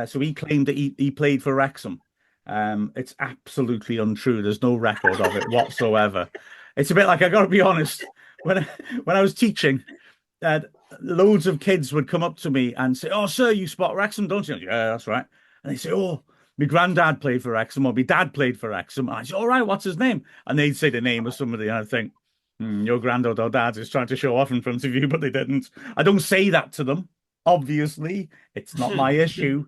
So he claimed that he played for Wrexham. It's absolutely untrue. There's no record of it whatsoever. It's a bit like, I got to be honest, when I was teaching, loads of kids would come up to me and say, "Oh, sir, you spot Wrexham, don't you?" Yeah, that's right. And they say, "Oh, my granddad played for Wrexham, or my dad played for Wrexham." And I say, "All right, what's his name?" And they'd say the name of somebody, and I think, your granddad or dad is trying to show off in front of you, but they didn't. I don't say that to them. Obviously, it's not my issue.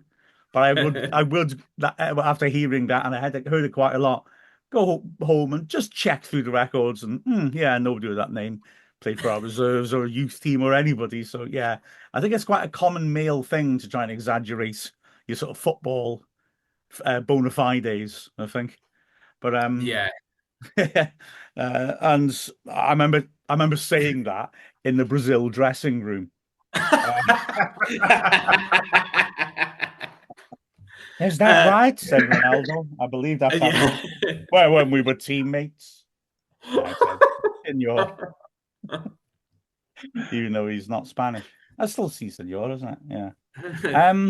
But I would after hearing that, and I had heard it quite a lot, go home and just check through the records, and yeah, nobody with that name played for our reserves or youth team or anybody. So yeah, I think it's quite a common male thing to try and exaggerate your sort of football bona fides, I think. But yeah. And I remember saying that in the Brazil dressing room. Is that right? Said Ronaldo. I believe that's well, when we were teammates. I said, Senor. Even though he's not Spanish. I still see Senor, isn't it? Yeah.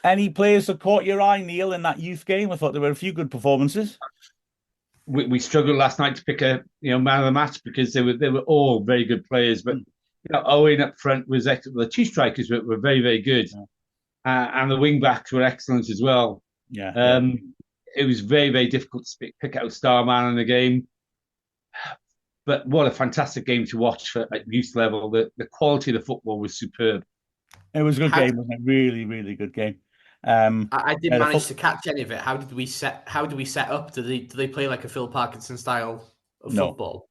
Any players that caught your eye, Neil, in that youth game? I thought there were a few good performances. We struggled last night to pick a man of the match because they were all very good players. But Owen up front was excellent. The two strikers were very, very good, and the wing backs were excellent as well. Yeah. It was very, very difficult to pick out a star man in the game. But what a fantastic game to watch at youth level. The quality of the football was superb. It was a good game, wasn't it? Really, really good game. I did manage to catch any of it. How do we set up? Do they play like a Phil Parkinson style of football?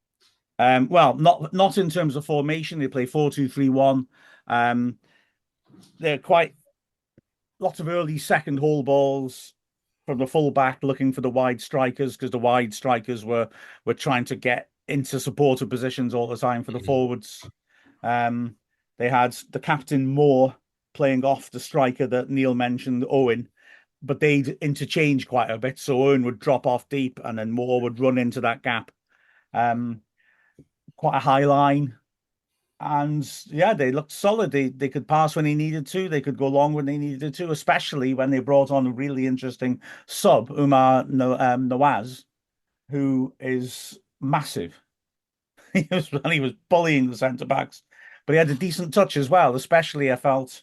Well, not in terms of formation. They play 4-2-3-1. They're quite lots of early second haul balls from the full back, looking for the wide strikers, because the wide strikers were trying to get into supportive positions all the time for the forwards. They had the captain Moore playing off the striker that Neil mentioned, Owen, but they'd interchange quite a bit. So Owen would drop off deep and then Moore would run into that gap. Quite a high line. And yeah, they looked solid. They could pass when they needed to. They could go long when they needed to, especially when they brought on a really interesting sub, Umar Nawaz, who is massive. He was bullying the centre-backs, but he had a decent touch as well, especially I felt,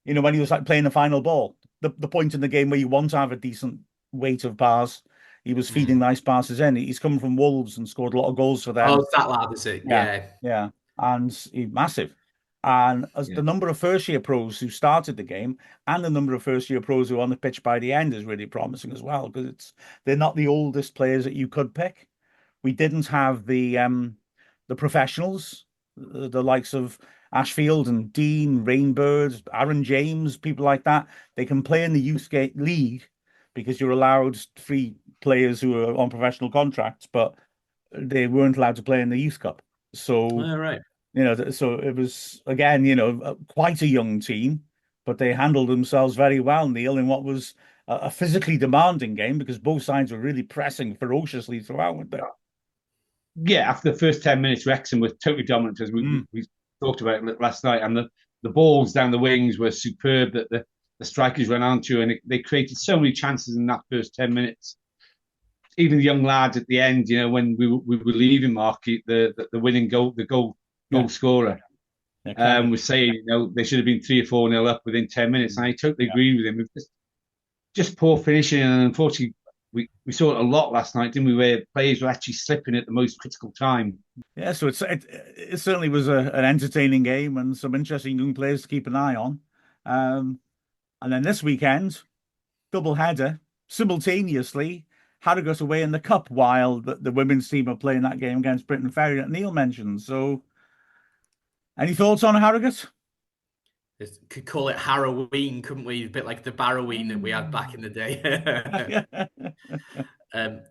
when he was like playing the final ball, the point in the game where you want to have a decent weight of bars. He was feeding nice passes in. He's come from Wolves and scored a lot of goals for them. Oh, it's that lad, is it? Yeah. And he's massive. And as the number of first-year pros who started the game and the number of first-year pros who are on the pitch by the end is really promising as well, because they're not the oldest players that you could pick. We didn't have the professionals, the likes of Ashfield and Dean, Rainbird, Aaron James, people like that. They can play in the youth league because you're allowed 3 players who are on professional contracts, but they weren't allowed to play in the youth cup. So, right. So it was, again, quite a young team, but they handled themselves very well, Neil, in what was a physically demanding game because both sides were really pressing ferociously throughout with that. yeah, after the first 10 minutes, Wrexham was totally dominant, as we talked about last night. And the balls down the wings were superb that the strikers went onto, and they created so many chances in that first 10 minutes. Even the young lads at the end, when we were leaving, Marky, the winning goal, the goal scorer, was saying, they should have been 3 or 4-0 up within 10 minutes. And I totally agree with him. It was just poor finishing, and unfortunately, we saw it a lot last night, didn't we? Where players were actually slipping at the most critical time. Yeah, so it certainly was an entertaining game and some interesting young players to keep an eye on. And then this weekend, double header simultaneously. Harrogate away in the cup while the women's team are playing that game against Britain Ferry that Neil mentioned. So, any thoughts on Harrogate? Could call it Harroween, couldn't we? A bit like the Barroween that we had back in the day.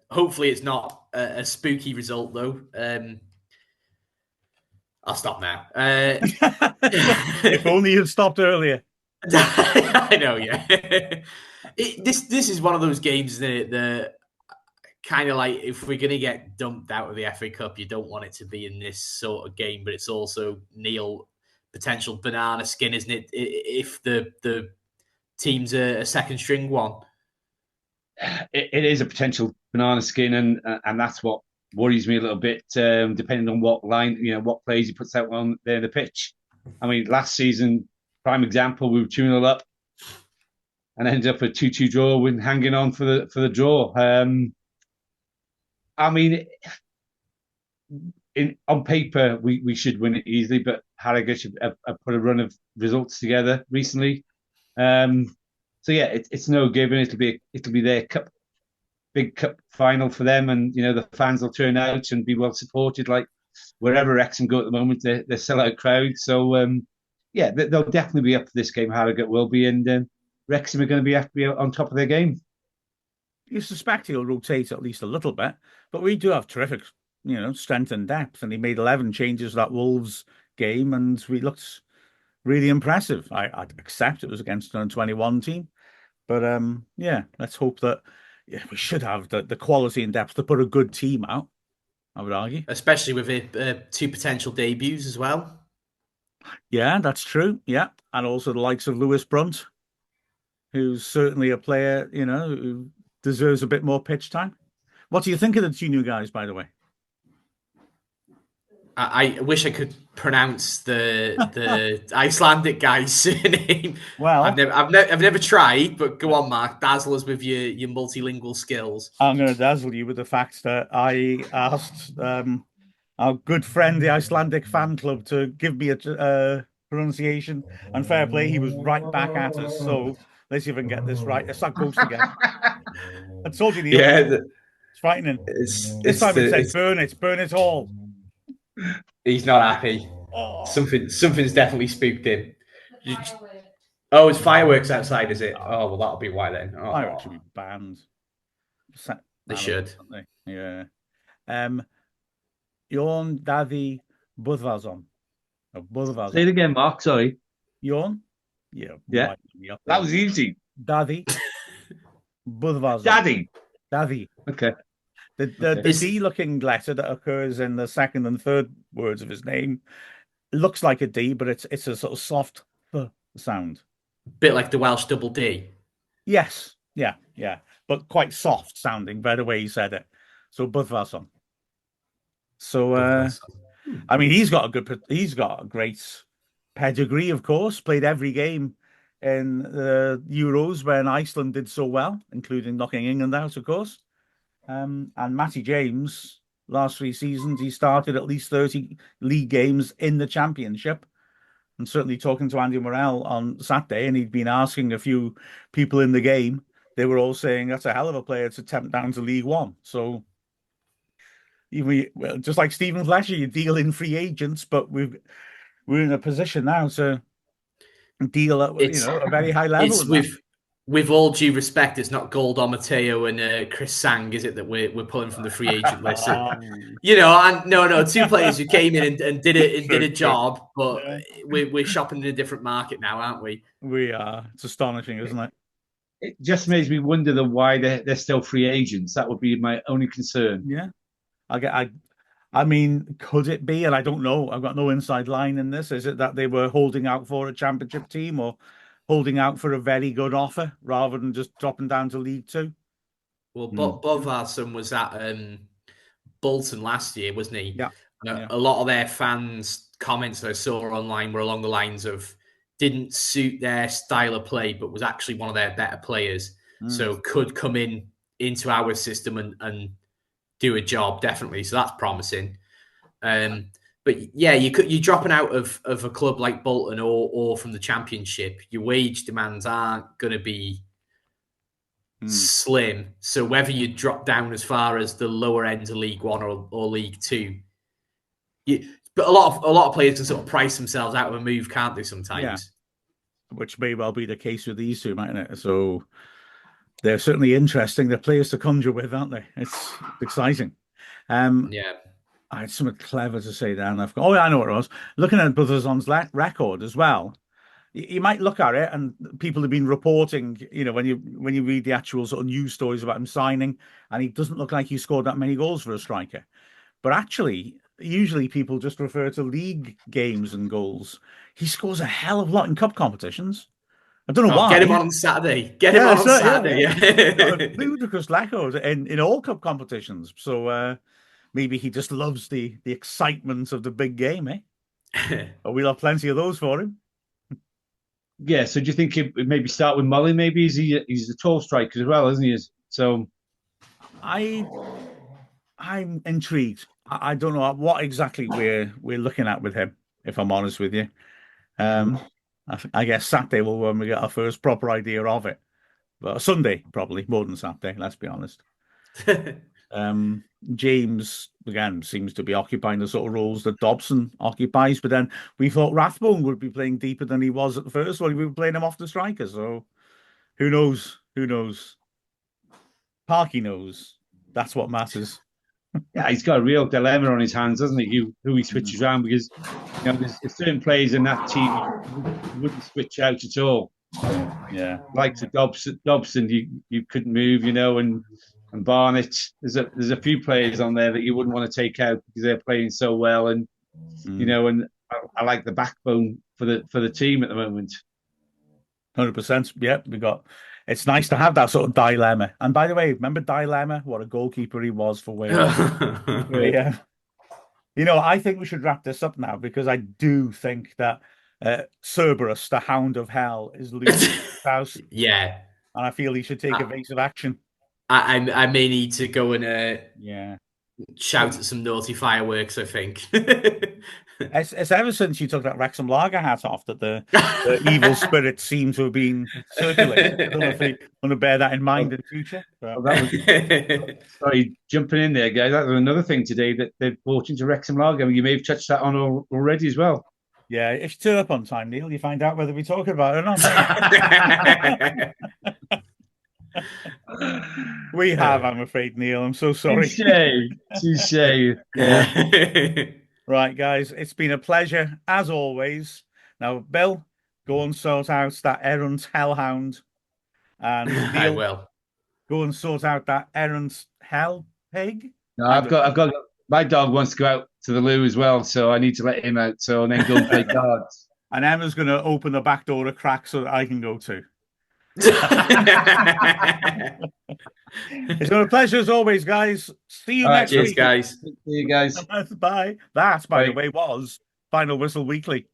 Hopefully it's not a spooky result, though. I'll stop now. If only you'd stopped earlier. I know, yeah. This is one of those games that kind of like, if we're going to get dumped out of the FA Cup, you don't want it to be in this sort of game, but it's also, Neil, potential banana skin, isn't it? If the team's a second string one. It is a potential banana skin, and that's what worries me a little bit, depending on what line, what players he puts out on there in the pitch. I mean, last season, prime example, we were 2-0 up and ended up a 2-2 draw with hanging on for the draw. I mean, on paper, we should win it easily, but Harrogate have put a run of results together recently. So yeah, it's no given. It'll be their big cup final for them, and the fans will turn out and be well supported. Like wherever Wrexham go at the moment, they're sellout crowd. So yeah, they'll definitely be up for this game. Harrogate will be, and Wrexham are going to have to be on top of their game. You suspect he'll rotate at least a little bit, but we do have terrific, strength and depth, and he made 11 changes that Wolves game, and we looked really impressive. I'd accept it was against an 21 team, but yeah, let's hope that we should have the quality and depth to put a good team out, I would argue. Especially with two potential debuts as well. Yeah, that's true. Yeah, and also the likes of Lewis Brunt, who's certainly a player, who deserves a bit more pitch time. What do you think of the two new guys, by the way? I wish I could pronounce the Icelandic guy's surname. Well, I've never tried, but go on, Mark, dazzle us with your multilingual skills. I'm going to dazzle you with the fact that I asked our good friend, the Icelandic fan club, to give me a pronunciation, and fair play, he was right back at us. So let's see if I can get this right. It's that ghost again. I told you, it's frightening. This time it said burn it all. He's not happy. Oh. Something's definitely spooked him. Oh, it's fireworks outside, is it? Oh, well, that'll be why then. Oh. Fireworks should be banned. They should. Yeah. Jón Daði Böðvarsson. Say it again, Mark. Sorry. Jón? Yeah. That was easy. Daði Böðvarsson. Daði. Okay. The D-looking letter that occurs in the second and third words of his name looks like a D, but it's a sort of soft sound. Bit like the Welsh double D. Yes. Yeah. But quite soft sounding by the way he said it. So Böðvarsson. So I mean, he's got a great pedigree, of course. Played every game in the Euros when Iceland did so well, including knocking England out, of course. And Matty James, last 3 seasons, he started at least 30 league games in the Championship. And certainly talking to Andy Morrell on Saturday, and he'd been asking a few people in the game, they were all saying that's a hell of a player to tempt down to League One. So, just like Stephen Fletcher, you deal in free agents, but we're in a position now to deal at a very high level. With all due respect, it's not Goldar Matteo and Chris Sang, is it, that we're pulling from the free agent list? No, 2 players who came in and did a job, but we're shopping in a different market now, aren't we? We are. It's astonishing, isn't it? It just makes me wonder why they're still free agents. That would be my only concern. Yeah, I I mean, could it be? And I don't know. I've got no inside line in this. Is it that they were holding out for a championship team or holding out for a very good offer rather than just dropping down to League Two? Well, Bodvarsson was at Bolton last year, wasn't he? Yeah. And a lot of their fans' comments that I saw online were along the lines of didn't suit their style of play, but was actually one of their better players. So could come into our system and do a job, definitely. So that's promising. But yeah, you're dropping out of a club like Bolton or from the Championship. Your wage demands aren't going to be slim. So whether you drop down as far as the lower end of League One or League Two, but a lot of players can sort of price themselves out of a move, can't they? Sometimes, Yeah. Which may well be the case with these two, mightn't it? So they're certainly interesting. They're players to conjure with, aren't they? It's exciting. Yeah. I had something clever to say then. Oh, yeah, I know what it was. Looking at Brotherson's record as well, you might look at it, and people have been reporting, when you read the actual sort of news stories about him signing, and he doesn't look like he scored that many goals for a striker. But actually, usually people just refer to league games and goals. He scores a hell of a lot in cup competitions. I don't know why. Get him on Saturday. Get him on Saturday. Yeah. Ludicrous record in all cup competitions. So maybe he just loves the excitement of the big game, eh? But we'll have plenty of those for him. Yeah. So do you think it maybe start with Molly? Maybe he's a tall striker as well, isn't he? So I'm intrigued. I don't know what exactly we're looking at with him, if I'm honest with you. I guess Saturday will when we get our first proper idea of it. But Sunday, probably, more than Saturday, let's be honest. James, again, seems to be occupying the sort of roles that Dobson occupies. But then we thought Rathbone would be playing deeper than he was at the first one. We were playing him off the striker. So who knows? Who knows? Parky knows. That's what matters. Yeah, he's got a real dilemma on his hands, doesn't he? Who he switches around, because there's certain players in that team who wouldn't switch out at all. Yeah, like to Dobson, you couldn't move, and Barnett. There's a few players on there that you wouldn't want to take out because they're playing so well, and and I like the backbone for the team at the moment. 100%. Yeah, it's nice to have that sort of dilemma. And by the way, remember Dilemma? What a goalkeeper he was for Wales. Yeah. I think we should wrap this up now, because I do think that Cerberus, the Hound of Hell, is losing his house. Yeah. And I feel he should take evasive action. I may need to go and yeah, shout at some naughty fireworks, I think. It's ever since you took that Wrexham lager hat off that the evil spirits seem to have been circulating. I don't know if they want to bear that in mind in future. Sorry, jumping in there, guys. That was another thing today that they've brought into Wrexham lager. You may have touched that on already as well. Yeah, if you turn up on time, Neil, you find out whether we're talking about it or not. We have, I'm afraid, Neil. I'm so sorry. Touché. Yeah. Right, guys, it's been a pleasure, as always. Now, Bill, go and sort out that errant hellhound. And Neil, I will. Go and sort out that errant hell pig. No, I've got my dog wants to go out to the loo as well, so I need to let him out, so and then go and play cards. And Emma's going to open the back door a crack so that I can go too. It's been a pleasure as always, guys. See you next week. Guys. See you guys. Bye. That, by the way, was Final Whistle Weekly.